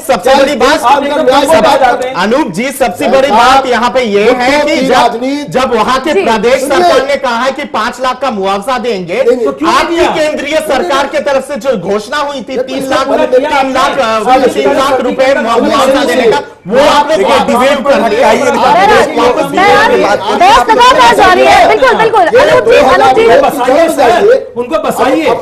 सबसे बड़ी बात अनूप जी, सबसे बड़ी बात यहाँ पे ये है कि जब वहां के प्रदेश सरकार ने कहा है कि 5 लाख का मुआवजा देंगे, आपकी केंद्रीय सरकार की तरफ से जो घोषणा हुई थी 3 लाख रुपए मुआवजा देने का, वो आपने डिबेट कर दिया। बिल्कुल बिल्कुल उनको बसाइए, हो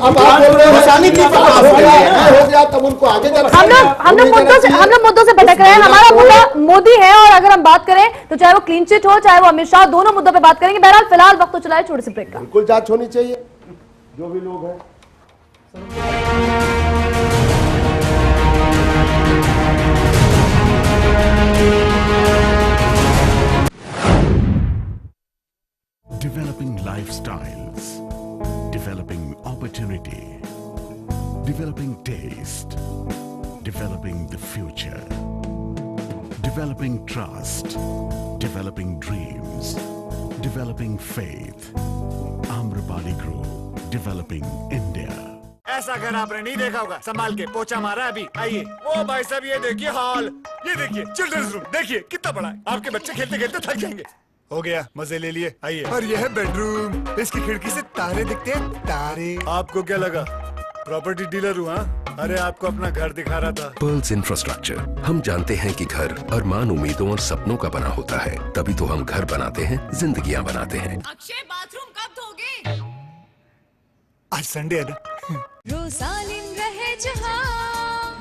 गया तब उनको आगे हम लोग मुद्दों से भटक रहे हैं। हमारा मुद्दा मोदी है, और अगर हम बात करें तो चाहे वो क्लीन चिट हो, चाहे वो अमित शाह, दोनों मुद्दों पे बात करेंगे। बहरहाल फिलहाल वक्त तो चला है छोटे से ब्रेक का। बिल्कुल जांच होनी चाहिए, जो भी लोग हैं। Developing lifestyles, developing opportunity, developing taste, developing the future, developing trust, developing dreams, developing faith. Amrapali Group, developing India. ऐसा घर आपने नहीं देखा होगा, संभाल के पोछा मारा अभी। आइए, वो भाई साहब ये देखिए हॉल, ये देखिए चिल्ड्रंस रूम, देखिए कितना बड़ा है, आपके बच्चे खेलते खेलते थक जाएंगे। हो गया, मजे ले लिए, आइए। और यह है बेडरूम, इसकी खिड़की से तारे दिखते हैं, तारे। आपको क्या लगा प्रॉपर्टी डीलर हूँ? अरे आपको अपना घर दिखा रहा था। पर्ल्स इंफ्रास्ट्रक्चर, हम जानते हैं कि घर अरमान, उम्मीदों और सपनों का बना होता है, तभी तो हम घर बनाते हैं, जिंदगियां बनाते हैं। अक्षय बाथरूम कब धोगे? आज संडे है ना। रोसालिन रहे जहाँ,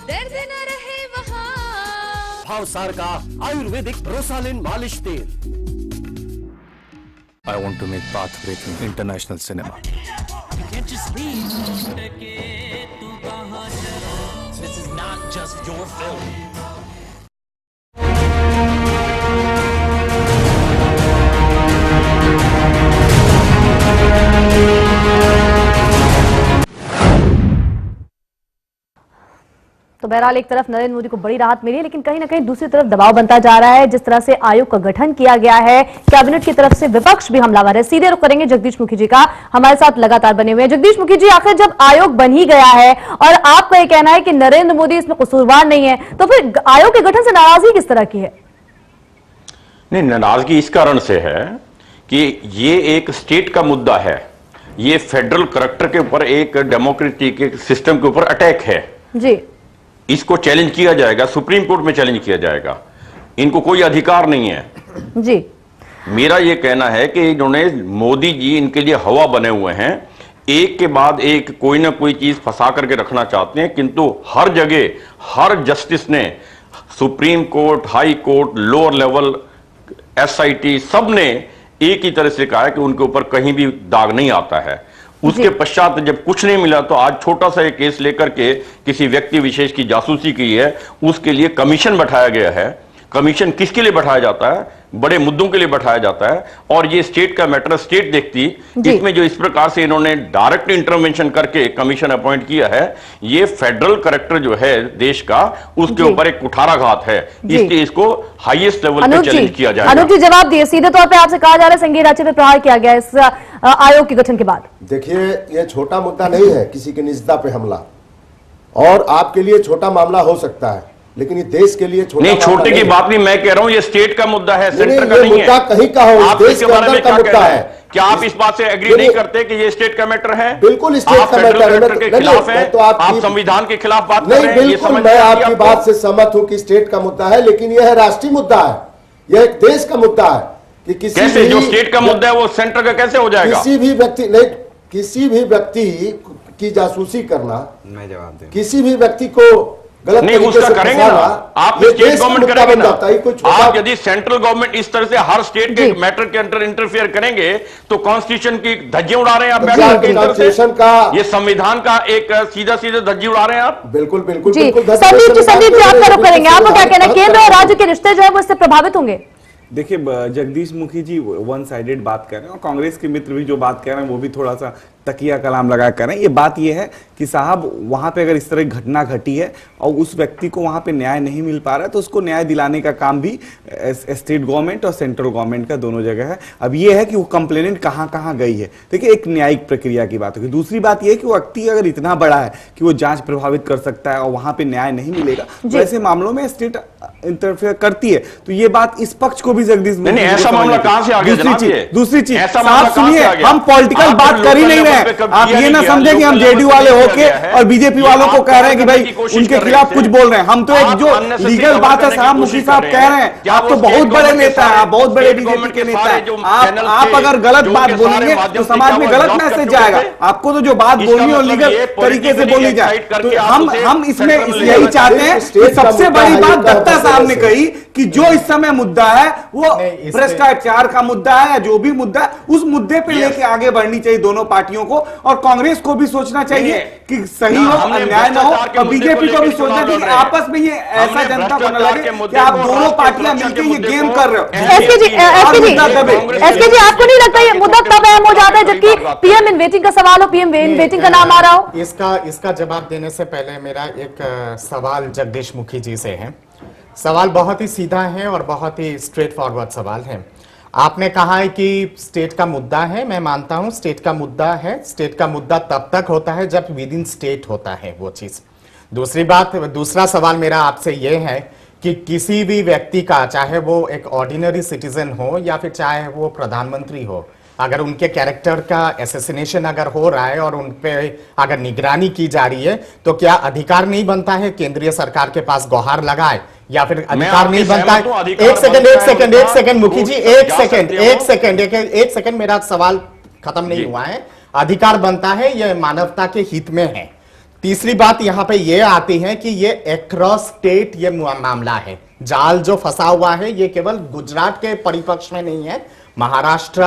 दर्द न रहे वहाँ। भावसार का आयुर्वेदिक रोसालिन मालिश तेल। I want to make path-breaking international cinema. You can't just leave. This is not just your film. तो बहरहाल एक तरफ नरेंद्र मोदी को बड़ी राहत मिली, लेकिन कहीं ना कहीं दूसरी तरफ दबाव बनता जा रहा है। जिस तरह से आयोग का गठन किया गया है, कैबिनेट की तरफ से विपक्ष भी हमलावर है। सीधे रुख करेंगे जगदीश मुखी जी का, हमारे साथ लगातार बने हुए हैं। जगदीश मुखी जी, आखिर जब आयोग बन ही गया है और आपका यह कहना है कि नरेंद्र मोदी इसमें कसूरवार नहीं है, तो फिर आयोग के गठन से नाराजगी किस तरह की है? नहीं, नाराजगी इस कारण से है कि ये एक स्टेट का मुद्दा है, ये फेडरल करैक्टर के ऊपर, एक डेमोक्रेटिक सिस्टम के ऊपर अटैक है जी। इसको चैलेंज किया जाएगा, सुप्रीम कोर्ट में चैलेंज किया जाएगा। इनको कोई अधिकार नहीं है जी। मेरा यह कहना है कि इन्होंने, मोदी जी इनके लिए हवा बने हुए हैं, एक के बाद एक कोई ना कोई चीज फंसा करके रखना चाहते हैं, किंतु हर जगह हर जस्टिस ने, supreme court, high court, lower level, SIT, सब ने एक ही तरह से कहा है कि उनके ऊपर कहीं भी दाग नहीं आता है। उसके पश्चात जब कुछ नहीं मिला तो आज छोटा सा एक केस लेकर के किसी व्यक्ति विशेष की जासूसी की है, उसके लिए कमीशन बैठाया गया है। कमीशन किसके लिए बैठाया जाता है? बड़े मुद्दों के लिए बैठाया जाता है, और ये स्टेट का मैटर स्टेट देखती। इसमें जो इस प्रकार से इन्होंने डायरेक्ट इंटरवेंशन करके कमीशन अपॉइंट किया है, ये फेडरल करैक्टर जो है देश का, उसके ऊपर एक कुठाराघात है, इसलिए इसको हाईएस्ट लेवल पे चैलेंज किया जाएगा। अनुप जी जवाब दिए, सीधे तौर पे आपसे कहा जा रहा है संघीय ढांचे पे प्रहार किया गया इस आयोग के गठन के बाद। देखिए, ये छोटा मुद्दा नहीं है किसी की निजता पे हमला, और आपके लिए छोटा मामला हो सकता है, लेकिन ये देश के लिए छोटा नहीं, छोटे की बात नहीं, मैं कह रहा हूं ये स्टेट का मुद्दा है, सेंटर का नहीं है। मुद्दा कहीं का हो, देश के अंदर का मुद्दा है। क्या आप इस बात से एग्री नहीं करते कि ये स्टेट का मैटर है? बिल्कुल स्टेट आप का फेडरल मैटर मैटर के खिलाफ हैं, तो आप संविधान के खिलाफ बात कर नहीं, रहे हैं। बिल्कुल मैं आपकी बात से सहमत हूं कि स्टेट का मुद्दा है, लेकिन यह राष्ट्रीय मुद्दा है, यह एक देश का मुद्दा है कि किसी कैसे भी जो स्टेट का मुद्दा है वो सेंटर का कैसे हो जाएगा? किसी भी व्यक्ति की जासूसी करना, मैं जवाब दे, किसी भी व्यक्ति को गलत नहीं तरीके उसका से करेंगे ना, आप ये स्टेट देश का गवर्नमेंट मुद्दा करेंगे बन ना। जाता है। कुछ आप यदि सेंट्रल गवर्नमेंट इस तरह से हर स्टेट के मैटर के अंदर इंटरफेयर करेंगे तो कॉन्स्टिट्यूशन की धज्जियां उड़ा रहे हैं आप बैठकर के कॉन्स्टिट्यूशन का, ये संविधान का एक सीधा धज्जी उड़ा रहे हैं आप। बिल्कुल बिल्कुल जी संदीप जी आपका रुख करेंगे, आपको क्या कहना है, केंद्र और राज्य के रिश्ते जो है वो इससे प्रभावित होंगे? देखिए जगदीश मुखी जी वन साइडेड बात कर रहे हैं और कांग्रेस के मित्र भी जो बात कर रहे हैं वो भी थोड़ा सा तकिया कलाम लगा कर रहे हैं। ये बात ये है कि साहब वहां पे अगर इस तरह की घटना घटी है और उस व्यक्ति को वहां पे न्याय नहीं मिल पा रहा है तो उसको न्याय दिलाने का काम भी स्टेट गवर्नमेंट और सेंट्रल गवर्नमेंट का दोनों जगह है। अब ये है कि वो कंप्लेनेंट कहां कहां गई है, देखिए एक न्यायिक प्रक्रिया की बात होगी। दूसरी बात यह है कि वो व्यक्ति अगर इतना बड़ा है कि वो जांच प्रभावित कर सकता है और वहां पे न्याय नहीं मिलेगा तो ऐसे मामलों में स्टेट इंटरफेयर करती है, तो ये बात इस पक्ष को भी जगदीश नहीं ऐसा मामला कहां से आ गया जनाब? दूसरी चीज साहब सुनिए, हम पॉलिटिकल बात कर ही नहीं रहे, आप ये ना समझे कि हम जेडीयू वाले होके और बीजेपी वालों को कह रहे हैं कि भाई उनके खिलाफ कुछ बोल रहे हैं। हम तो एक जो लीगल बात है साहब मुखी साहब कह रहे हैं, आप तो बहुत बड़े नेता हैं, आप बहुत बड़े बीजेपी के नेता हैं, आप अगर गलत बात बोलेंगे तो समाज में गलत मैसेज जाएगा। आपको तो जो बात बोलनी हो लीगल तरीके से बोली जाए, तो हम इसमें यही चाहते हैं कि सबसे बड़ी बात दत्ता साहब ने कही कि जो इस समय मुद्दा है वो भ्रष्टाचार का मुद्दा है या जो भी मुद्दा है उस मुद्दे पे लेके आगे बढ़नी चाहिए दोनों पार्टियों को, और कांग्रेस को भी सोचना चाहिए कि सही हो, अन्याय ना हो, और बीजेपी को भी सोचना चाहिए कि आपस में ये ऐसा जनता को न लगे कि आप दोनों पार्टियां मिलकर ये गेम कर रहे हो। एसके जी आपको नहीं लगता ये मुद्दा तब अहम हो जाता है जबकि पीएम इन वेटिंग का सवाल हो, पीएम इन वेटिंग का नाम आ रहा हो? इसका जवाब देने से पहले मेरा एक सवाल जगदीश मुखी जी से है। सवाल बहुत ही सीधा है और बहुत ही स्ट्रेट फॉरवर्ड सवाल है। आपने कहा है कि स्टेट का मुद्दा है, मैं मानता हूं स्टेट का मुद्दा है। स्टेट का मुद्दा तब तक होता है जब विद इन स्टेट होता है वो चीज। दूसरा सवाल मेरा आपसे यह है कि किसी भी व्यक्ति का, चाहे वो एक ऑर्डिनरी सिटीजन हो या फिर चाहे वो प्रधानमंत्री हो, अगर उनके कैरेक्टर का एसेसिनेशन अगर हो रहा है और उन पे अगर निगरानी की जा रही है तो क्या अधिकार नहीं बनता है केंद्रीय सरकार के पास गुहार लगाए, या फिर अधिकार नहीं बनता है? एक सेकंड मुखी जी, एक सेकंड मेरा सवाल खत्म नहीं हुआ है। अधिकार बनता है, यह मानवता के हित में है। तीसरी बात यहां पे यह आती है कि यह एक्रॉस स्टेट ये मामला है। जाल जो फंसा हुआ है ये केवल गुजरात के परिपक्ष में नहीं है, महाराष्ट्र,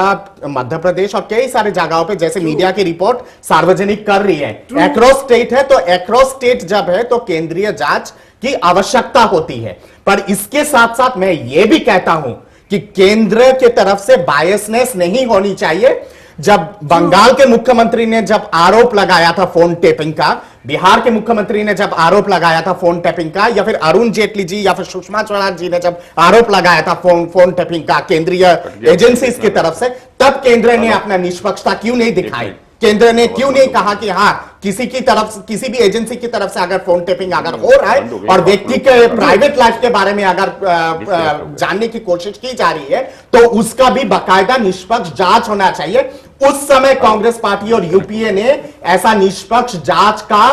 मध्य प्रदेश और कई सारे जगहों पे जैसे मीडिया की रिपोर्ट सार्वजनिक कर रही है। एक्रॉस स्टेट है, तो एक्रॉस स्टेट जब है तो केंद्रीय जांच की आवश्यकता होती है। पर इसके साथ साथ मैं यह भी कहता हूं कि केंद्र के तरफ से बायसनेस नहीं होनी चाहिए। जब बंगाल के मुख्यमंत्री ने जब आरोप लगाया था फोन टेपिंग का, बिहार के मुख्यमंत्री ने जब आरोप लगाया था फोन टैपिंग का, या फिर अरुण जेटली जी या फिर सुषमा स्वराज जी ने जब आरोप लगाया था फोन टैपिंग का केंद्रीय एजेंसीज की तरफ से, तब केंद्र ने अपना निष्पक्षता क्यों नहीं दिखाई? केंद्र ने क्यों नहीं कहा कि हाँ किसी की तरफ, किसी भी एजेंसी की तरफ से अगर फोन टेपिंग अगर हो रहा है और व्यक्ति के प्राइवेट लाइफ के बारे में अगर जानने की कोशिश की जा रही है तो उसका भी बाकायदा निष्पक्ष जांच होना चाहिए। उस समय कांग्रेस पार्टी और यूपीए ने ऐसा निष्पक्ष जांच का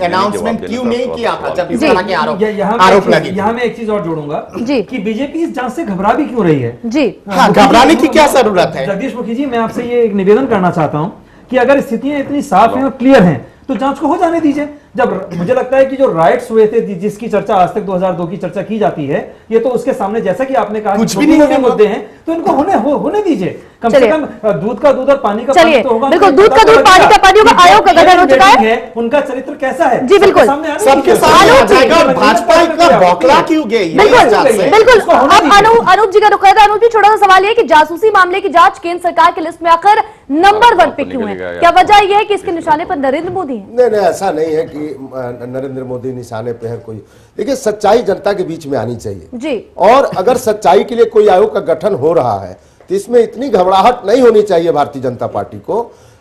अनाउंसमेंट क्यों नहीं किया था जब इस तरह के आरोप लगे? यहाँ मैं एक चीज और जोड़ूंगा कि बीजेपी इस जांच से घबरा भी क्यों रही है? जी हाँ, घबराने की क्या जरूरत है? जगदीश मुखी जी, मैं आपसे ये एक निवेदन करना चाहता हूं कि अगर स्थितियां इतनी साफ हैं और क्लियर हैं तो जांच को हो जाने दीजिए। जब मुझे लगता है कि जो राइट्स हुए थे जिसकी चर्चा आज तक 2002 की चर्चा की जाती है, ये तो उसके सामने जैसा कि आपने कहा कुछ भी नहीं मुद्दे हैं तो इनको होने दीजिए। कम से कम दूध का दूध और पानी का पानी तो होगा। बिल्कुल, दूध का दूध पानी का पानी होगा। आयोग का गठन हो चुका है, उनका चरित्र कैसा है जी बिल्कुल सबके सामने। भाजपा इतना बौखला क्यों गई? बिल्कुल। अब अनूप जी का रुख है, अनूप जी छोटा सा सवाल है कि जासूसी मामले की जांच केंद्र सरकार की लिस्ट में आकर नंबर 1 पे क्यों है? क्या वजह यह है कि इसके निशाने पर नरेंद्र मोदी है? नहीं, ऐसा नहीं है कि नरेंद्र मोदी निशाने पे है कोई। देखिए, सच्चाई जनता के बीच में आनी चाहिए जी। और अगर सच्चाई के लिए कोई आयोग का गठन हो रहा है तो इसमें इतनी घबराहट नहीं होनी चाहिए भारतीय जनता पार्टी को।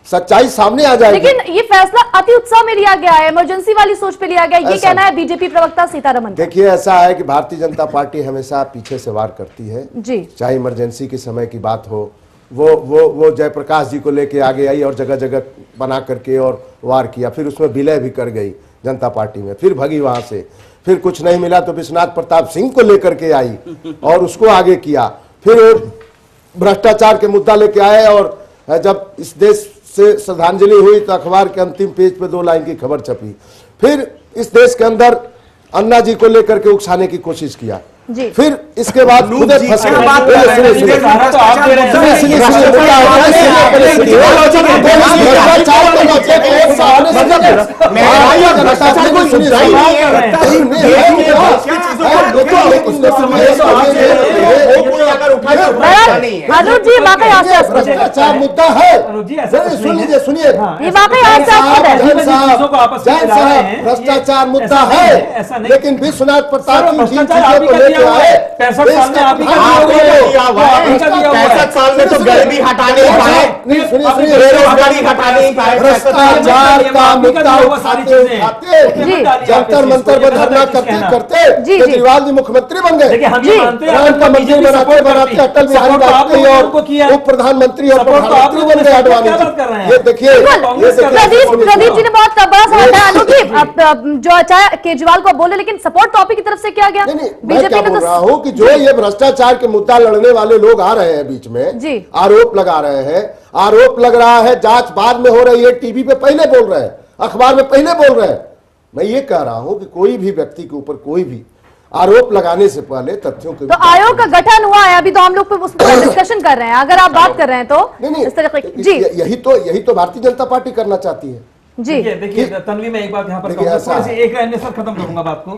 सच्चाई सामने आ जाएगी। लेकिन ये फैसला अति उत्साह में लिया गया है, इमरजेंसी वाली सोच पे लिया गया, ये कहना है बीजेपी प्रवक्ता सीतारमण। देखिए, ऐसा है कि भारतीय जनता पार्टी हमेशा पीछे से वार करती है जी। चाहे इमरजेंसी के समय की बात हो वो जयप्रकाश जी को लेके आगे आई और जगह जगह बना करके और वार किया। फिर उसमें विलय भी कर गई जनता पार्टी में, फिर भगी वहां से। फिर कुछ नहीं मिला तो विश्वनाथ प्रताप सिंह को लेकर के आई और उसको आगे किया। फिर भ्रष्टाचार के मुद्दा लेके आए और जब इस देश से श्रद्धांजलि हुई तो अखबार के अंतिम पेज पे 2 लाइन की खबर छपी। फिर इस देश के अंदर अन्ना जी को लेकर के उकसाने की कोशिश किया। फिर इसके बाद खुद फंस भ्रष्टाचार मुद्दा है। सुनिए भ्रष्टाचार मुद्दा है, लेकिन विश्वनाथ प्रताप सिंह जी को लेकर 65 साल में तो गरीबी हटाने ही पाए, बेरोजगारी हटाने ही पाए, भ्रष्टाचार का मुद्दा उठाते जंतर मंतर पर धरना करते करते केजरीवाल जी मुख्यमंत्री बन गए। राम का मंदिर बनाते बनाते अटल बिहारी वाजपेयी और उप प्रधानमंत्री और प्रधानमंत्री बन गए अडवाणी जी। ये देखिए प्रदीप जी ने बहुत बड़ा सवाल उठाया जो चाहे केजरीवाल को बोले, लेकिन सपोर्ट तो आपकी तरफ से क्या गया? मैं क्या बोल रहा हूं कि जो ये भ्रष्टाचार के मुद्दा लड़ने वाले लोग आ रहे हैं बीच में, आरोप लगा रहे हैं, आरोप लग रहा है, जांच बाद में हो रही है, टीवी पे पहले बोल रहे हैं, अखबार में पहले बोल रहे हैं। मैं ये कह रहा हूं कि कोई भी व्यक्ति के ऊपर कोई भी आरोप लगाने से पहले तथ्यों के, तो आयोग का गठन हुआ है, अभी तो हम लोग उस पर डिस्कशन कर रहे हैं। अगर आप बात कर रहे हैं तो इस तरह जी यही तो भारतीय जनता पार्टी करना चाहती है। जी देखिए तन्वी, मैं एक बात यहाँ पर एक लाइन में सर खत्म करूंगा बात को।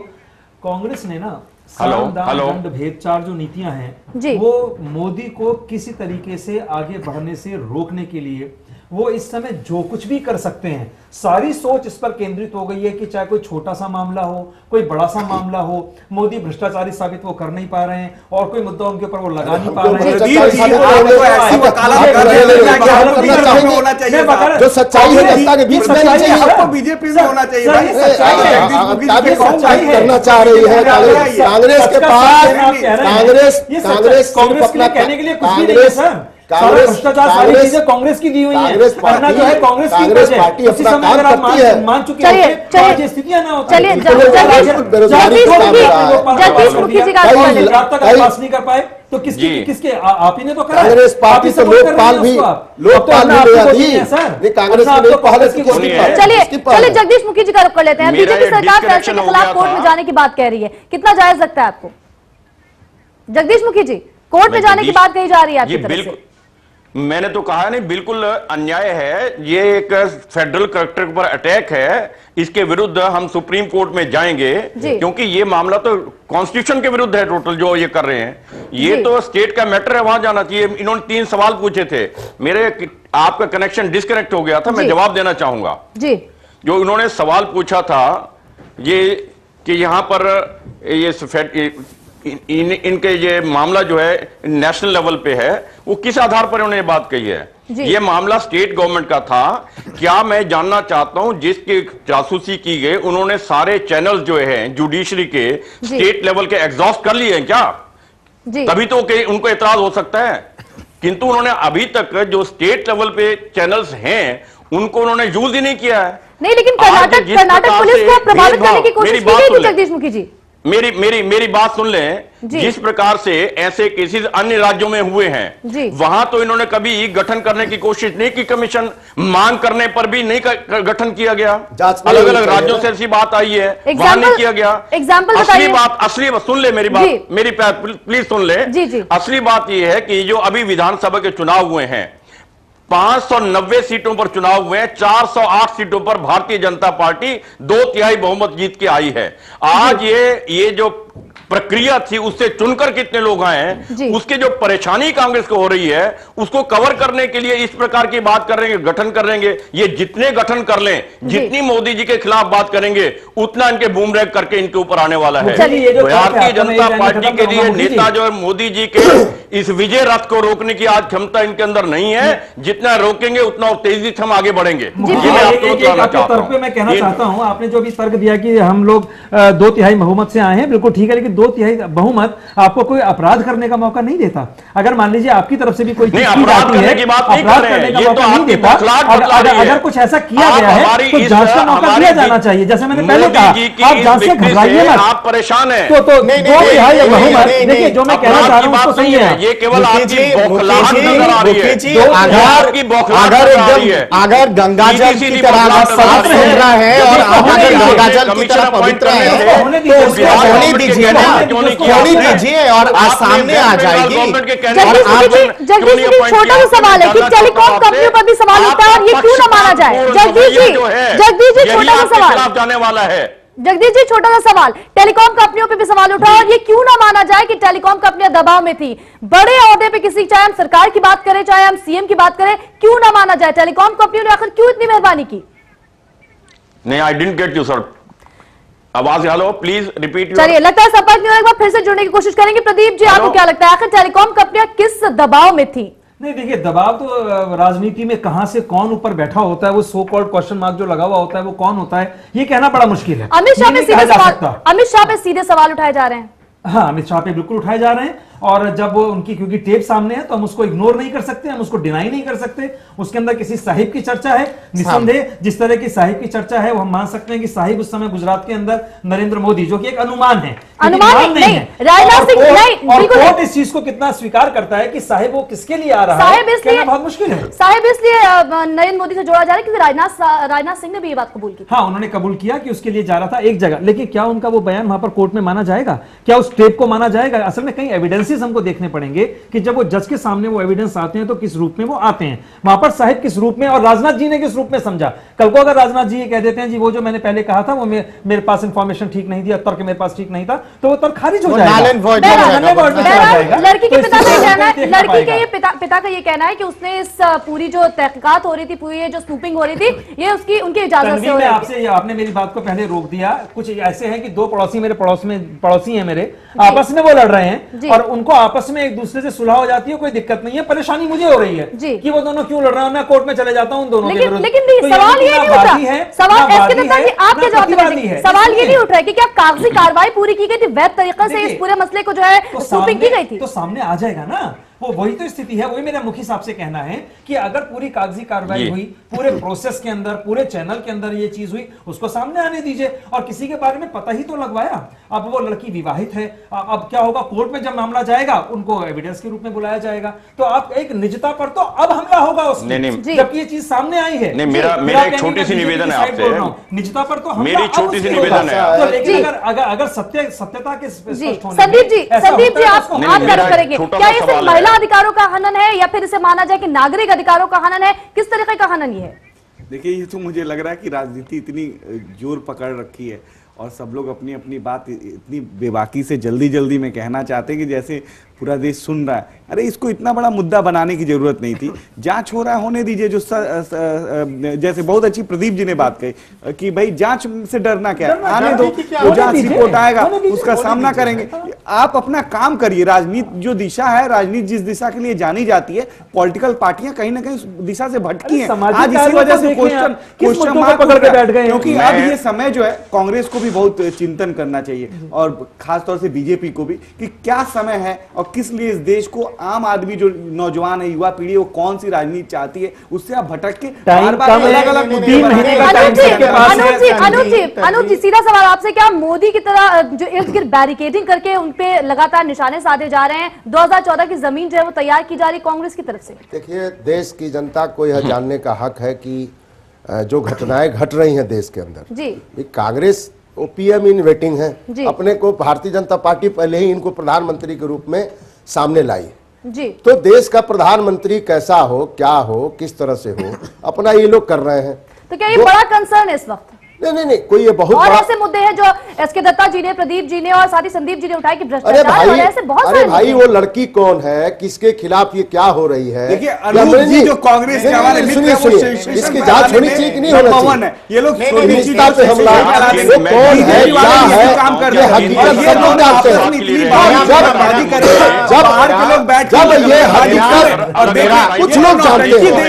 कांग्रेस ने ना साम दाम दंड भेद 4 जो नीतियां हैं वो मोदी को किसी तरीके से आगे बढ़ने से रोकने के लिए वो इस समय जो कुछ भी कर सकते हैं, सारी सोच इस पर केंद्रित हो गई है कि चाहे कोई छोटा सा मामला हो, कोई बड़ा सा मामला हो, मोदी भ्रष्टाचारी साबित वो कर नहीं पा रहे हैं और कोई मुद्दा उनके ऊपर वो लगा नहीं पा रहे हैं। जो सच्चाई है जनता के बीच में आपको बीजेपी में होना चाहिए करना चाह रही है कांग्रेस के पास। कांग्रेस कहने के लिए कुछ भी नहीं है सर, भ्रष्टाचार सारी चीजें कांग्रेस की दी हुई है, करना जो है कांग्रेस की पार्टी अपना काम करती है। मान चुके हैं स्थितियां ना होती, चलिए जगदीश मुखी जी का पास नहीं कर पाए तो किसके आप ही ने तो करा। कांग्रेस पार्टी से लोकपाल भी चलिए जगदीश मुखी जी का रुख कर लेते हैं। बीजेपी सरकार फैसले के खिलाफ कोर्ट में जाने की बात कह रही है, कितना जायज लगता है आपको? जगदीश मुखी जी, कोर्ट में जाने की बात कही जा रही है आपकी तरफ से। मैंने तो कहा नहीं, बिल्कुल अन्याय है, ये एक फेडरल कलेक्टर पर अटैक है, इसके विरुद्ध हम सुप्रीम कोर्ट में जाएंगे क्योंकि ये मामला तो कॉन्स्टिट्यूशन के विरुद्ध है टोटल जो ये कर रहे हैं। ये तो स्टेट का मैटर है, वहां जाना चाहिए। इन्होंने 3 सवाल पूछे थे, मेरे आपका कनेक्शन डिस्कनेक्ट हो गया था, मैं जवाब देना चाहूंगा। जो इन्होंने सवाल पूछा था ये कि यहां पर ये इनके ये मामला जो है नेशनल लेवल पे है, वो किस आधार पर उन्होंने बात कही है। ये मामला स्टेट गवर्नमेंट का था। क्या मैं जानना चाहता हूं जिसकी जासूसी की गई, उन्होंने सारे चैनल जो हैं जुडिशरी के स्टेट लेवल के एग्जॉस्ट कर लिए हैं क्या? तभी तो उनको एतराज हो सकता है। किंतु उन्होंने अभी तक जो स्टेट लेवल पे चैनल्स हैं उनको उन्होंने यूज ही नहीं किया है। नहीं, लेकिन कर्नाटक पुलिस को प्रभावित करने की कोशिश की गई थी जगदीश मुखी जी। मेरी बात सुन लें। जिस प्रकार से ऐसे केसेस अन्य राज्यों में हुए हैं, वहां तो इन्होंने कभी गठन करने की कोशिश नहीं की। कमीशन मांग करने पर भी नहीं गठन किया गया। अलग अलग राज्यों से ऐसी बात आई है, वहां नहीं किया गया। असली बात सुन ले, मेरी बात प्लीज सुन ले। असली बात यह है कि जो अभी विधानसभा के चुनाव हुए हैं, 590 सीटों पर चुनाव हुए हैं, 408 सीटों पर भारतीय जनता पार्टी 2/3 बहुमत जीत के आई है। आज ये जो प्रक्रिया थी उससे चुनकर कितने लोग आए हैं, उसके जो परेशानी कांग्रेस को हो रही है उसको कवर करने के लिए इस प्रकार की बात करेंगे, गठन करेंगे। ये जितने गठन कर लें, जितनी मोदी जी के खिलाफ बात करेंगे, उतना इनके बूमरैंग करके इनके ऊपर आने वाला है। भारतीय जनता पार्टी के लिए नेता जो है मोदी जी के इस विजय रथ को रोकने की आज क्षमता इनके अंदर नहीं है। जितना रोकेंगे उतना तेजी से हम आगे बढ़ेंगे। मैं कहना चाहता हूं, आपने जो भी तर्क दिया कि हम लोग 2/3 बहुमत से आए हैं, बिल्कुल ठीक ठीक है, लेकिन 2/3 बहुमत आपको कोई अपराध करने का मौका नहीं देता। अगर मान लीजिए आपकी तरफ से भी कोई चीज की जाती है, अपराध करने का मौका नहीं देता। अगर कुछ ऐसा किया गया है तो जांच का मौका दिया जाना चाहिए। जैसे मैंने पहले कहा, आप जांच से घबराइए मत। आप परेशान है तो 2/3 बहुमत, देखिए जो मैं कहना चाह रहा हूं उसको सही है। ये केवल आपकी बौखलाहट नजर आ रही है। अगर गंगाजल की तरह पवित्र है और अगर गंगाजल की तरह पवित्र है तो उसको होने दीजिए ना, होने दीजिए और सामने आ जाएगी। जगदीश जी, छोटा सा सवाल है कि टेलीकॉम कंपनियों पर भी सवाल उठता है और ये क्यों ना माना जाए? जगदीश जी, छोटा सा सवाल जाने वाला है। जगदीश जी, छोटा सा सवाल, टेलीकॉम कंपनियों पे भी सवाल उठा और ये क्यों ना माना जाए कि टेलीकॉम कंपनियां दबाव में थी? बड़े ओहदे पे किसी, चाहे हम सरकार की बात करें चाहे हम सीएम की बात करें, क्यों ना माना जाए? टेलीकॉम कंपनियों ने आखिर क्यों इतनी मेहरबानी की? नहीं, I didn't get you sir. आवाज हेलो, प्लीज रिपीट। चलिए, लगता है संपर्क नहीं हो, एक बार फिर से जुड़ने की कोशिश करेंगे। प्रदीप जी, आपको क्या लगता है आखिर टेलीकॉम कंपनियां किस दबाव में थी? नहीं, देखिए दबाव तो राजनीति में कहां से कौन ऊपर बैठा होता है, वो सो कॉल्ड क्वेश्चन मार्क जो लगा हुआ होता है वो कौन होता है, ये कहना बड़ा मुश्किल है। अमित शाह पे सीधे सवाल उठाए जा रहे हैं। हाँ, अमित शाह पे बिल्कुल उठाए जा रहे हैं और जब वो उनकी, क्योंकि टेप सामने है तो हम उसको इग्नोर नहीं कर सकते, हम उसको डिनाई नहीं कर सकते। उसके अंदर किसी साहिब की चर्चा है, निस्संदेह जिस तरह की साहिब की चर्चा है वो हम मान सकते हैं कि साहिब उस समय गुजरात के अंदर नरेंद्र मोदी, जो कि एक अनुमान है, अनुमान नहीं है। राजनाथ सिंह नहीं, और कोर्ट इस चीज को कितना स्वीकार करता है कि साहिब वो किसके लिए आ रहा है, कहना बहुत मुश्किल है। साहिब इसलिए नरेंद्र मोदी से जोड़ा जा रहा है क्योंकि राजनाथ सिंह ने भी ये बात कबूल की। हाँ, उन्होंने कबूल किया कि उसके लिए जा रहा था एक जगह, लेकिन क्या उनका वो बयान वहां पर कोर्ट में माना जाएगा? क्या उस टेप को माना जाएगा? असल में कई एविडेंसेस हमको देखने पड़ेंगे कि जब वो जज के सामने वो एविडेंस आते हैं तो किस रूप में वो आते हैं। वहां पर साहिब किस रूप में और राजनाथ जी ने किस रूप में समझा। कल को अगर राजनाथ जी ये कह देते हैं जी वो जो मैंने पहले कहा था वो मेरे पास इंफॉर्मेशन ठीक नहीं दिया, तर्क मेरे पास ठीक नहीं था, तो वो तर्क खारिज हो जाएगा। लड़की के पिता का कहना है, लड़की के ये पिता का ये कहना है कि उसने इस पूरी जो तहकीकात हो रही थी, पूरी जो स्नूपिंग हो रही थी, ये उसकी उनकी इजाजत से हो रही थी। आपने मेरी बात को पहले रोक दिया। कुछ ऐसे हैं कि दो पड़ोसी मेरे पड़ोसी हैं मेरे, आपस में वो लड़ रहे हैं और उनको आपस में एक दूसरे से सुलह हो जाती है, कोई दिक्कत नहीं है। परेशानी मुझे हो रही है कि वो दोनों क्यों लड़ रहे हैं, मैं कोर्ट में चले जाता हूं उन दोनों के विरुद्ध। लेकिन सवाल ये नहीं उठ रहा, सवाल आपके सवाल ये नहीं उठ रहा है कि क्या कागजी कार्रवाई पूरी की गई थी, वैध तरीके से इस पूरे मसले को जो है स्नूपिंग की गई थी? तो सामने आ जाएगा ना, वो वही तो स्थिति है। वही मेरा मुख्य साहब से कहना है कि अगर पूरी कागजी कार्रवाई हुई, पूरे प्रोसेस के अंदर, पूरे चैनल के अंदर ये चीज हुई, उसको सामने आने दीजिए और किसी के बारे में पता ही तो लगवाया। अब वो लड़की विवाहित है, अब क्या होगा? कोर्ट में जब मामला जाएगा उनको एविडेंस के रूप में बुलाया जाएगा, तो आप एक निजता पर तो अब हमला होगा उसमें, जबकि ये चीज सामने आई है। नहीं, मेरा एक छोटी सी निवेदन है आपसे, निजता पर तो मेरी छोटी सी निवेदन है। लेकिन अगर सत्यता के संदीप जी आप क्या करेंगे? क्या ये सिर्फ महिला अधिकारों का हनन है या फिर इसे माना जाए कि नागरिक अधिकारों का हनन है? किस तरीके का हनन ये है? देखिए, ये तो मुझे लग रहा है कि राजनीति इतनी जोर पकड़ रखी है और सब लोग अपनी अपनी बात इतनी बेबाकी से जल्दी में कहना चाहते हैं कि जैसे पूरा देश सुन रहा है। अरे इसको इतना बड़ा मुद्दा बनाने की जरूरत नहीं थी। जांच हो रहा है, होने दीजिए। जो जैसे बहुत अच्छी प्रदीप जी ने बात कही कि भाई जांच से डरना क्या है, आने दो, वो जांच रिपोर्ट आएगा उसका सामना करेंगे। आप अपना काम करिए। राजनीति जो दिशा है, राजनीति जिस दिशा के लिए जानी जाती है, पॉलिटिकल पार्टियां कहीं ना कहीं दिशा से भटकी हैं। आज इसी वजह से क्वेश्चन मार्क पकड़ के बैठ गए, क्योंकि अब ये समय जो है कांग्रेस को भी बहुत चिंतन करना चाहिए और खासतौर से बीजेपी को भी, कि क्या समय है और किस लिए इस देश को, आम आदमी जो नौजवान है, युवा पीढ़ी, वो कौन सी राजनीति चाहती है, उससे आप भटक के बार-बार अलग-अलग मुद्दे। अनुज जी, सीधा सवाल आपसे, क्या मोदी की तरह जो इर्द गिर्द बैरिकेडिंग करके उनपे लगातार निशाने साधे जा रहे हैं, 2014 की जमीन जो है वो तैयार की जा रही कांग्रेस की तरफ से? देखिए, देश की जनता को यह जानने का हक है कि जो घटनाएं घट रही हैं देश के अंदर जी, कांग्रेस पीएम इन वेटिंग है। अपने को भारतीय जनता पार्टी पहले ही इनको प्रधानमंत्री के रूप में सामने लाई जी। तो देश का प्रधानमंत्री कैसा हो, क्या हो, किस तरह से हो, अपना ये लोग कर रहे हैं। तो क्या ये बड़ा कंसर्न है इस वक्त? नहीं, कोई ये बहुत और ऐसे मुद्दे हैं जो एसके दत्ता जी ने, प्रदीप जी ने और साथ ही संदीप जी ने उठाए कि भ्रष्टाचार और ऐसे बहुत सारे। अरे भाई, वो लड़की कौन है, किसके खिलाफ ये क्या हो रही है? देखिए, अनूप जी जो कांग्रेस के हमारे मित्र हैं, इसकी जांच होनी चाहिए कि नहीं होनी चाहिए? ये लोग निजता पे हमला, कौन है, क्या है, ये हकीकत सब लोग जानते हैं। जब ये हकीकत कुछ लोग जानते हैं,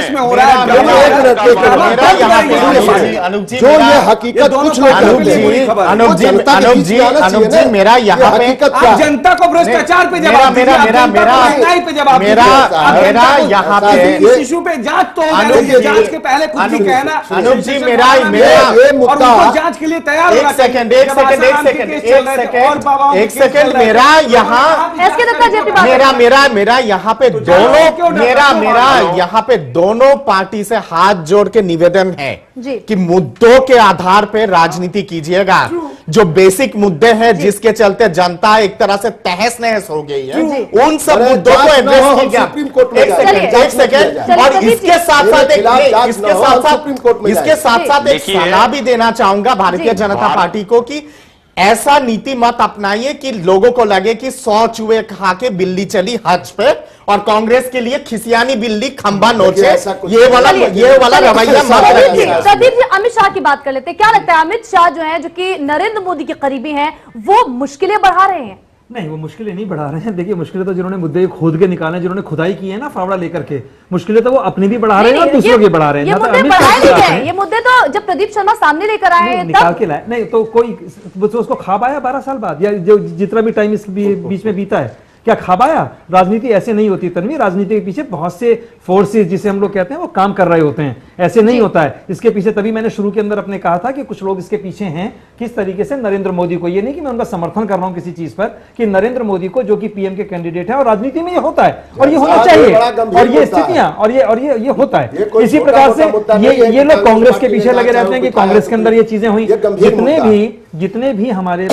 जो ये हकीकत कुछ लोग अनुप जी मेरा यहाँ पे जनता को भ्रष्टाचार पे जवाब मेरा यहाँ पे इशू पे जांच तो जांच के पहले कुछ भी कहना। अनुप जी मेरा जांच के लिए तैयार एक सेकंड मेरा यहाँ मेरा यहाँ पे दोनों पार्टी से हाथ जोड़ के निवेदन है कि मुद्दों के आधार पे राजनीति कीजिएगा। जो बेसिक मुद्दे हैं जिसके चलते जनता एक तरह से तहस नहस हो गई है, उन सब मुद्दों को एड्रेस कीजिएगा। एक सेकंड और इसके साथ साथ एक सलाह भी देना चाहूंगा भारतीय जनता पार्टी को कि ऐसा नीति मत अपनाइए कि लोगों को लगे कि 100 चूहे खा के बिल्ली चली हज पे और कांग्रेस के लिए खिसियानी बिल्ली खंबा नोचे, ये वाला रवैया मत रखिए। प्रदीप जी, अमित शाह की बात कर लेते हैं। क्या लगता है अमित शाह जो है, जो कि नरेंद्र मोदी के करीबी हैं, वो मुश्किलें बढ़ा रहे हैं? नहीं, वो मुश्किलें नहीं बढ़ा रहे हैं। देखिए, मुश्किलें तो जिन्होंने मुद्दे खोद के निकाले, जिन्होंने खुदाई की है ना फावड़ा लेकर के, मुश्किलें तो वो अपनी भी बढ़ा रहे हैं और दूसरों की बढ़ा रहे हैं। ये मुद्दे तो जब प्रदीप शर्मा सामने लेकर आए निकाल के लाए, नहीं तो कोई उसको खाब आया 12 साल बाद, या जो जितना भी टाइम इस बीच में बीता है, क्या खाब आया? राजनीति ऐसे नहीं होती तन्वी। राजनीति के पीछे बहुत से फोर्सेस जिसे हम लोग कहते हैं वो काम कर रहे होते हैं, ऐसे नहीं होता है। इसके पीछे तभी मैंने शुरू के अंदर अपने कहा था कि कुछ लोग इसके पीछे हैं, किस तरीके से नरेंद्र मोदी को, ये नहीं कि मैं उनका समर्थन कर रहा हूं किसी चीज पर, कि नरेंद्र मोदी को जो कि पीएम के कैंडिडेट है, और राजनीति में ये होता है और ये होना चाहिए, और ये स्थितियां और ये होता है। इसी प्रकार से ये लोग कांग्रेस के पीछे लगे रहते हैं कि कांग्रेस के अंदर ये चीजें हुई। जितने भी हमारे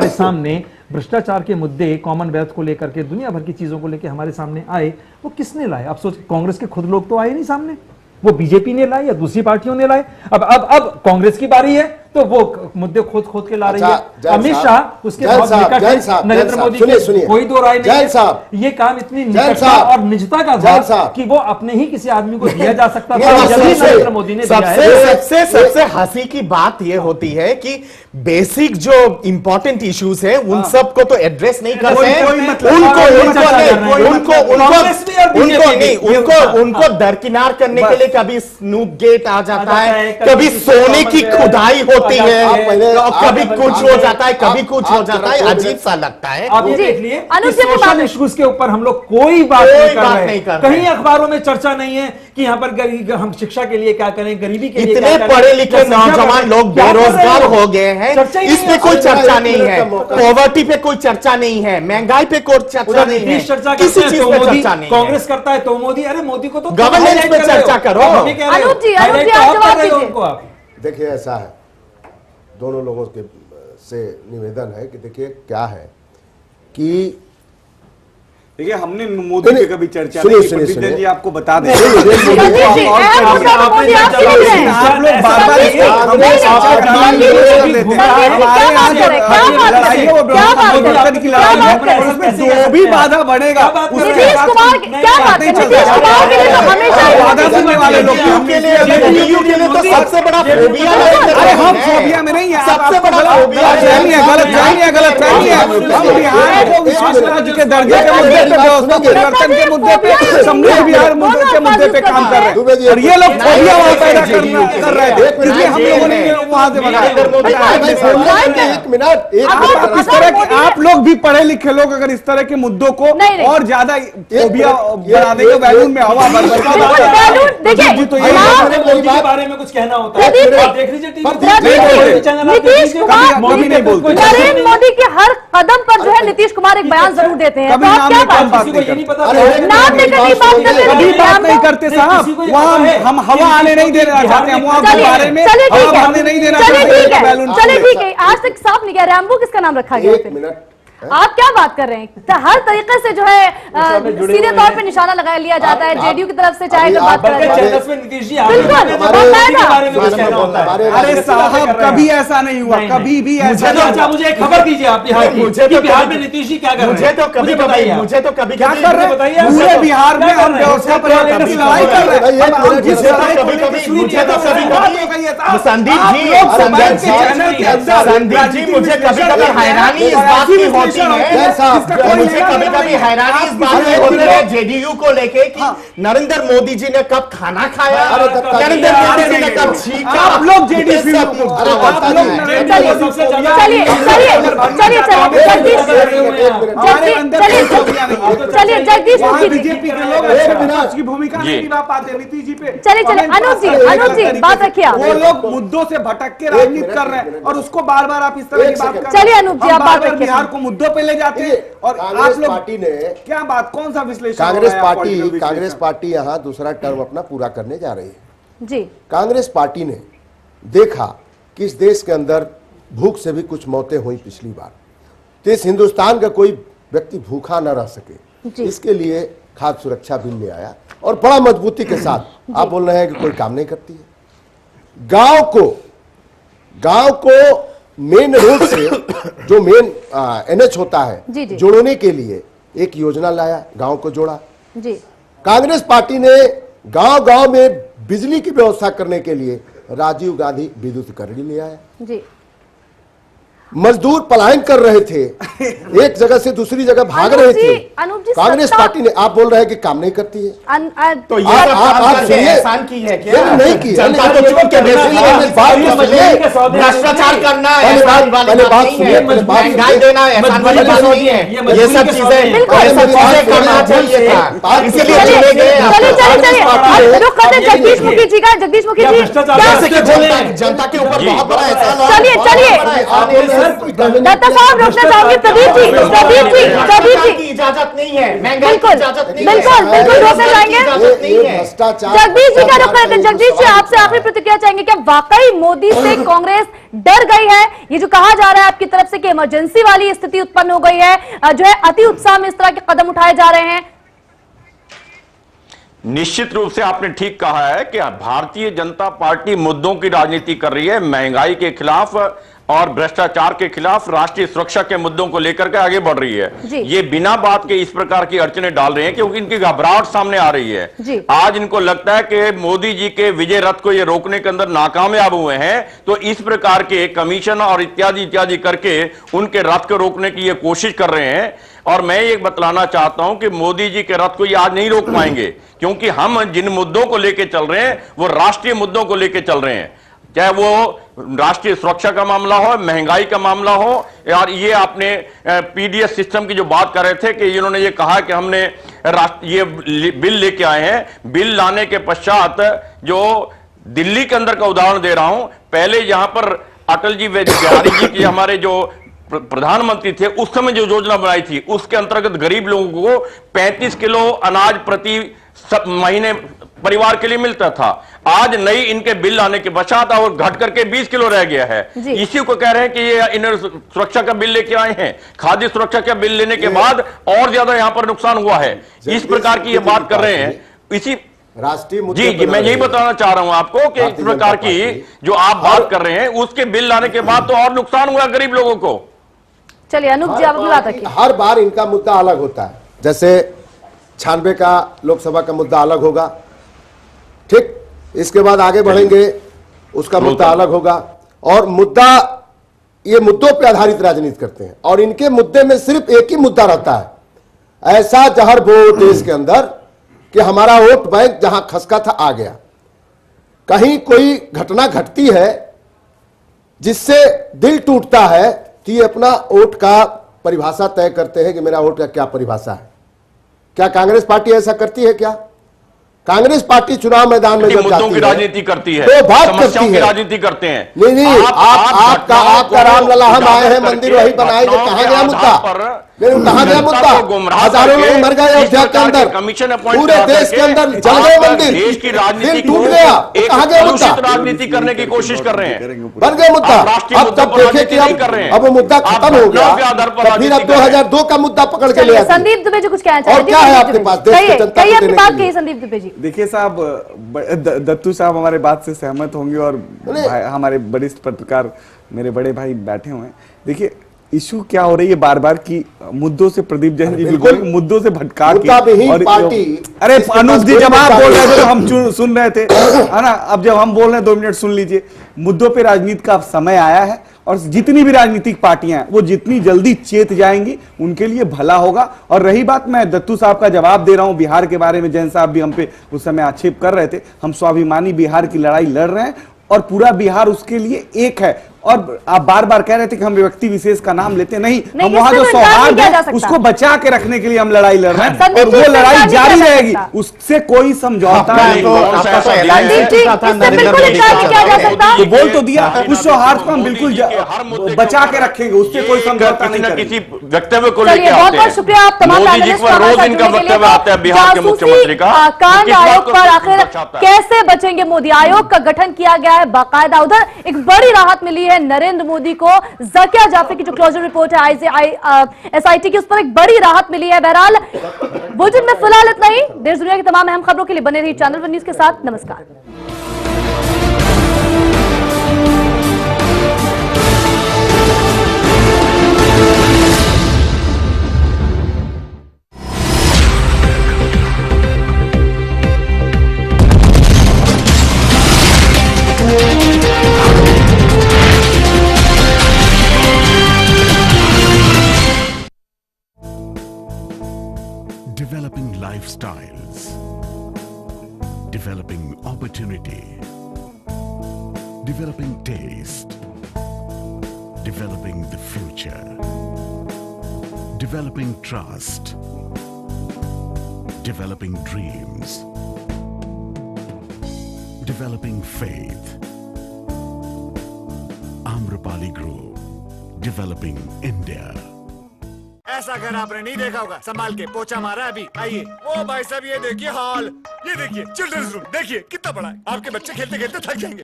सामने भ्रष्टाचार के मुद्दे कॉमनवेल्थ को लेकर के, दुनिया भर की चीजों को लेकर हमारे सामने आए, वो किसने लाए? आप सोच, कांग्रेस के खुद लोग तो आए नहीं सामने, वो बीजेपी ने लाए या दूसरी पार्टियों ने लाए। अब कांग्रेस की बारी है तो वो मुद्दे खोद के ला रही है। अमित शाह उसके बहुत निकट है नरेंद्र मोदी के, कोई दो राय नहीं है। ये काम इतनी निकटता और निजता का था कि वो अपने ही किसी आदमी को दिया जा सकता था, नरेंद्र मोदी ने दिया है। सबसे हंसी की बात ये होती है कि बेसिक जो इंपॉर्टेंट इश्यूज है उन सब को तो एड्रेस नहीं करते हैं, उनको दरकिनार करने के लिए कभी स्नूप गेट आ जाता है, कभी सोने की खुदाई होती है, कभी कुछ हो जाता है, कभी कुछ हो जाता है, अजीब सा लगता है। आप ये देख लिए सोशल इश्यूज के ऊपर हम लोग कोई बात नहीं कर रहे, कहीं अखबारों में चर्चा नहीं है कि यहाँ पर हम शिक्षा के लिए क्या करें, गरीबी के लिए इतने पढ़े लिखे नौजवान लोग बेरोजगार हो गए हैं, इसमें कोई चर्चा नहीं है, पॉवर्टी पे कोई चर्चा नहीं है, महंगाई पे कोई चर्चा नहीं है, किसी चीज पे चर्चा नहीं। कांग्रेस करता है तो मोदी, अरे मोदी को तो गवर्नेंस पे चर्चा करो। अनुप जी आप जवाब दीजिए। देखिए, ऐसा है, दोनों लोगों के से निवेदन है कि देखिए क्या है कि देखिए, हमने मोदी पे कभी चर्चा नहीं की, प्रदीप जी आपको बता दें। आप लोग बार-बार जो भी बाधा बढ़ेगा सबसे बड़ा फोबिया, अरे हम फोबिया में नहीं है, सबसे बड़ा गलत विश्वास राज्य के दर्जे के मुद्दे पे, व्यवस्था परिवर्तन के मुद्दे पे, समृद्ध बिहार के मुद्दे पे काम कर रहे हैं, और ये लोग फोबिया वहां पैदा कर रहे थे, इसलिए हम लोगों ने वहां से आप लोग भी पढ़े लिखे लोग अगर इस तरह के मुद्दों को और ज्यादा फोबिया बना देंगे, बैलून में हवा भर बारे में कुछ कहना होता है, देख लीजिए नीतीश कुमार, नरेंद्र मोदी के हर कदम पर जो है नीतीश कुमार एक बयान जरूर देते हैं, तो आप क्या बात नहीं करते साहब, वहाँ हम हवा आने नहीं देना चाहते, हम वहाँ बारे में हवा आने नहीं देना चाहते। चलिए ठीक है, आज तक साफ नहीं कह रहे, रैम्बो किसका नाम रखा गया? आप क्या बात कर रहे हैं? हर तरीके से जो है सीधे तौर पे निशाना लगा लिया जाता है जेडीयू की तरफ से, चाहे बात करें अरे साहब, कभी ऐसा नहीं हुआ, कभी भी ऐसा। मुझे खबर दीजिए आप बिहार की, बिहार में नीतीश जी क्या कर रहे हैं? मुझे तो कभी क्या कर रहे हैं? पूरे बिहार में हम व्यवस्था परिवर्तन की लड़ाई कर रहे हैं। संदीप जी, मुझे कभी कभी हैरानी इस बात की होती है। मुझे कभी कभी हैरानी इस बात में होती है जेडीयू को लेके कि नरेंद्र मोदी जी ने कब खाना खाया, नरेंद्र मोदी जी ने कब छींका। आप लोग जेडीयू चलिए जगदीश मुखी बीजेपी के लोग की भूमिका नहीं निभा पाते नीतीश जी पे। चलिए अनुज जी बात रखिए। वो लोग मुद्दों से भटक के राजनीति कर रहे हैं और उसको बार बार आप इस तरह की बात कर रहे हैं। चलिए अनुज जी आप बात रखिए। बिहार को मुद्दों पे ले जाते हैं और कांग्रेस पार्टी ने क्या बात, कौन सा विश्लेषण? कांग्रेस पार्टी यहाँ दूसरा टर्म अपना पूरा करने जा रही है जी। कांग्रेस पार्टी ने देखा कि इस देश के अंदर भूख से भी कुछ मौतें हुई पिछली बार, तो इस हिंदुस्तान का कोई व्यक्ति भूखा न रह सके, इसके लिए खाद्य सुरक्षा बिल ले आया और बड़ा मजबूती के साथ। आप बोल रहे हैं कि कोई काम नहीं करती है। गांव को मेन रोड से जो मेन एनएच होता है जोड़ने के लिए एक योजना लाया, गांव को जोड़ा जी। कांग्रेस पार्टी ने गांव में बिजली की व्यवस्था करने के लिए राजीव गांधी विद्युतीकरण ले आया जी। मजदूर पलायन कर रहे थे, एक जगह से दूसरी जगह भाग रहे थे। कांग्रेस पार्टी ने, आप बोल रहे हैं कि काम नहीं करती है, तो ये आप एहसान की है क्या? नहीं की, जनता को चुन के भ्रष्टाचार करना महंगाई देना एहसान वाली बात नहीं है। ये सब चीजें करना चाहिए था, इसीलिए चले गए। जगदीश मुखी जी जनता के ऊपर बहुत बड़ा एहसान। चलिए दत्ता साहब रोकना चाहूंगी। प्रदीप जी की इजाजत नहीं है, बिल्कुल रोकना चाहेंगे। जगदीश जी का रुख करते हैं। जगदीश जी आपसे आखिरी प्रतिक्रिया चाहेंगे, क्या वाकई मोदी से कांग्रेस डर गई है? ये जो कहा जा रहा है आपकी तरफ से कि इमरजेंसी वाली स्थिति उत्पन्न हो गई है, जो है अति उत्साह में इस तरह के कदम उठाए जा रहे हैं। निश्चित रूप से आपने ठीक कहा है कि भारतीय जनता पार्टी मुद्दों की राजनीति कर रही है, महंगाई के खिलाफ और भ्रष्टाचार के खिलाफ, राष्ट्रीय सुरक्षा के मुद्दों को लेकर के आगे बढ़ रही है। ये बिना बात के इस प्रकार की अड़चने डाल रहे हैं क्योंकि इनकी घबराहट सामने आ रही है। आज इनको लगता है कि मोदी जी के विजय रथ को ये रोकने के अंदर नाकामयाब हुए हैं, तो इस प्रकार के कमीशन और इत्यादि करके उनके रथ को रोकने की ये कोशिश कर रहे हैं। और मैं ये बतलाना चाहता हूं कि मोदी जी के रथ को ये आज नहीं रोक पाएंगे, क्योंकि हम जिन मुद्दों को लेकर चल रहे हैं वो राष्ट्रीय मुद्दों को लेकर चल रहे हैं, चाहे वो राष्ट्रीय सुरक्षा का मामला हो, महंगाई का मामला हो, और ये आपने पीडीएस सिस्टम की जो बात कर रहे थे कि इन्होंने ये कहा कि हमने ये बिल लेके आए हैं। बिल लाने के पश्चात जो दिल्ली के अंदर का उदाहरण दे रहा हूं, पहले यहां पर अटल जी बिहारी जी की हमारे जो प्रधानमंत्री थे उस समय जो योजना बनाई थी उसके अंतर्गत गरीब लोगों को 35 किलो अनाज प्रति महीने परिवार के लिए मिलता था। आज नई इनके बिल आने के पश्चात और घट करके 20 किलो रह गया है। इसी को कह रहे हैं कि ये इन सुरक्षा का बिल लेके आए हैं। खाद्य सुरक्षा का बिल लेने के बाद और ज्यादा यहां पर नुकसान हुआ है। इस प्रकार की ये बात कर रहे हैं। इसी राष्ट्रीय जी मैं यही बताना चाह रहा हूं आपको कि इस प्रकार की जो आप बात कर रहे हैं उसके बिल लाने के बाद तो और नुकसान हुआ गरीब लोगों को। चलिए अनूप जी आप अपनी बात रखिए। हर बार इनका मुद्दा अलग होता है, जैसे 96 का लोकसभा का मुद्दा अलग होगा, ठीक, इसके बाद आगे बढ़ेंगे उसका मुद्दा अलग होगा, और मुद्दा ये मुद्दों पे आधारित राजनीति करते हैं और इनके मुद्दे में सिर्फ एक ही मुद्दा रहता है, ऐसा जहर बो देश के अंदर कि हमारा वोट बैंक जहां खसका था आ गया। कहीं कोई घटना घटती है जिससे दिल टूटता है तो ये अपना वोट का परिभाषा तय करते हैं कि मेरा वोट का क्या परिभाषा है। क्या कांग्रेस पार्टी ऐसा करती है? क्या कांग्रेस पार्टी चुनाव मैदान में मुद्दों की राजनीति करती है, तो बात समस्याओं की राजनीति करते हैं। नहीं आपका रामलला हम आए हैं मंदिर वही बनाए, कहां गया मुद्दा? कहां गया मुद्दा? हजारों लोग मर गए अयोध्या के अंदर, पूरे देश के अंदर जल गए मंदिर, देश की राजनीति टूट गया, कहां गया मुद्दा? राजनीति करने की कोशिश कर रहे हैं, बन गया मुद्दा। अब तब देखे कि अब वो मुद्दा खत्म हो गया, फिर अब 2002 का मुद्दा पकड़ के लिया। संदीप दुबे जी कुछ कहना चाहते हैं? और क्या है आपके पास देश की जनता को देने के लिए? संदीप दुबे जी देखिए साहब, दत्तू साहब हमारे बात से सहमत होंगे और हमारे वरिष्ठ पत्रकार मेरे बड़े भाई बैठे हुए हैं। देखिए इशू क्या हो रही है, बार बार की मुद्दों से प्रदीप जैन जी बिल्कुल मुद्दों से भटका के, और अरे अनुज जी जब आप बोल रहे थे तो हम सुन रहे थे, है ना। अब जब हम बोल रहे हैं 2 मिनट सुन लीजिए। मुद्दों पे राजनीति का समय आया है और जितनी भी राजनीतिक पार्टियां हैं वो जितनी जल्दी चेत जाएंगी उनके लिए भला होगा। और रही बात, मैं दत्तू साहब का जवाब दे रहा हूं बिहार के बारे में, जैन साहब भी हम पे उस समय आक्षेप कर रहे थे। हम स्वाभिमानी बिहार की लड़ाई लड़ रहे हैं और पूरा बिहार उसके लिए एक है। और आप बार बार कह रहे थे कि हम व्यक्ति विशेष का नाम लेते नहीं, हम वहां जो सौहार्द है उसको बचा के रखने के लिए हम लड़ाई लड़ रहे हैं और वो लड़ाई जारी रहेगी, उससे कोई समझौता नहीं। बोल तो दिया, उस सौहार्द को हम बिल्कुल बचा के रखेंगे, उससे कोई समझौता नहीं करेंगे। किसी वक्तव्य को लेकर बहुत बहुत शुक्रिया आप तमाम मोदी जी को रोज इनका वक्तव्य आता है बिहार के मुख्यमंत्री का। कांड आयोग पर आखिर कैसे बचेंगे मोदी? आयोग का गठन किया गया है बाकायदा। उधर एक बड़ी राहत मिली है नरेंद्र मोदी को। ज़किया जाफरी की जो क्लोजर रिपोर्ट है एसआईटी की, उस पर एक बड़ी राहत मिली है। बहरहाल बुलेटिन में फिलहाल इतना ही। देश दुनिया की तमाम अहम खबरों के लिए बने रहिए चैनल वन न्यूज के साथ। नमस्कार। Developing lifestyles, developing opportunity, developing taste, developing the future, developing trust, developing dreams, developing faith. Amrapali Group, developing India. ऐसा घर आपने नहीं देखा होगा, संभाल के पोछा मारा अभी। आइए। ओ भाई साहब ये देखिए हॉल, ये देखिए चिल्ड्रंस रूम, देखिए कितना बड़ा है। आपके बच्चे खेलते खेलते थक जाएंगे।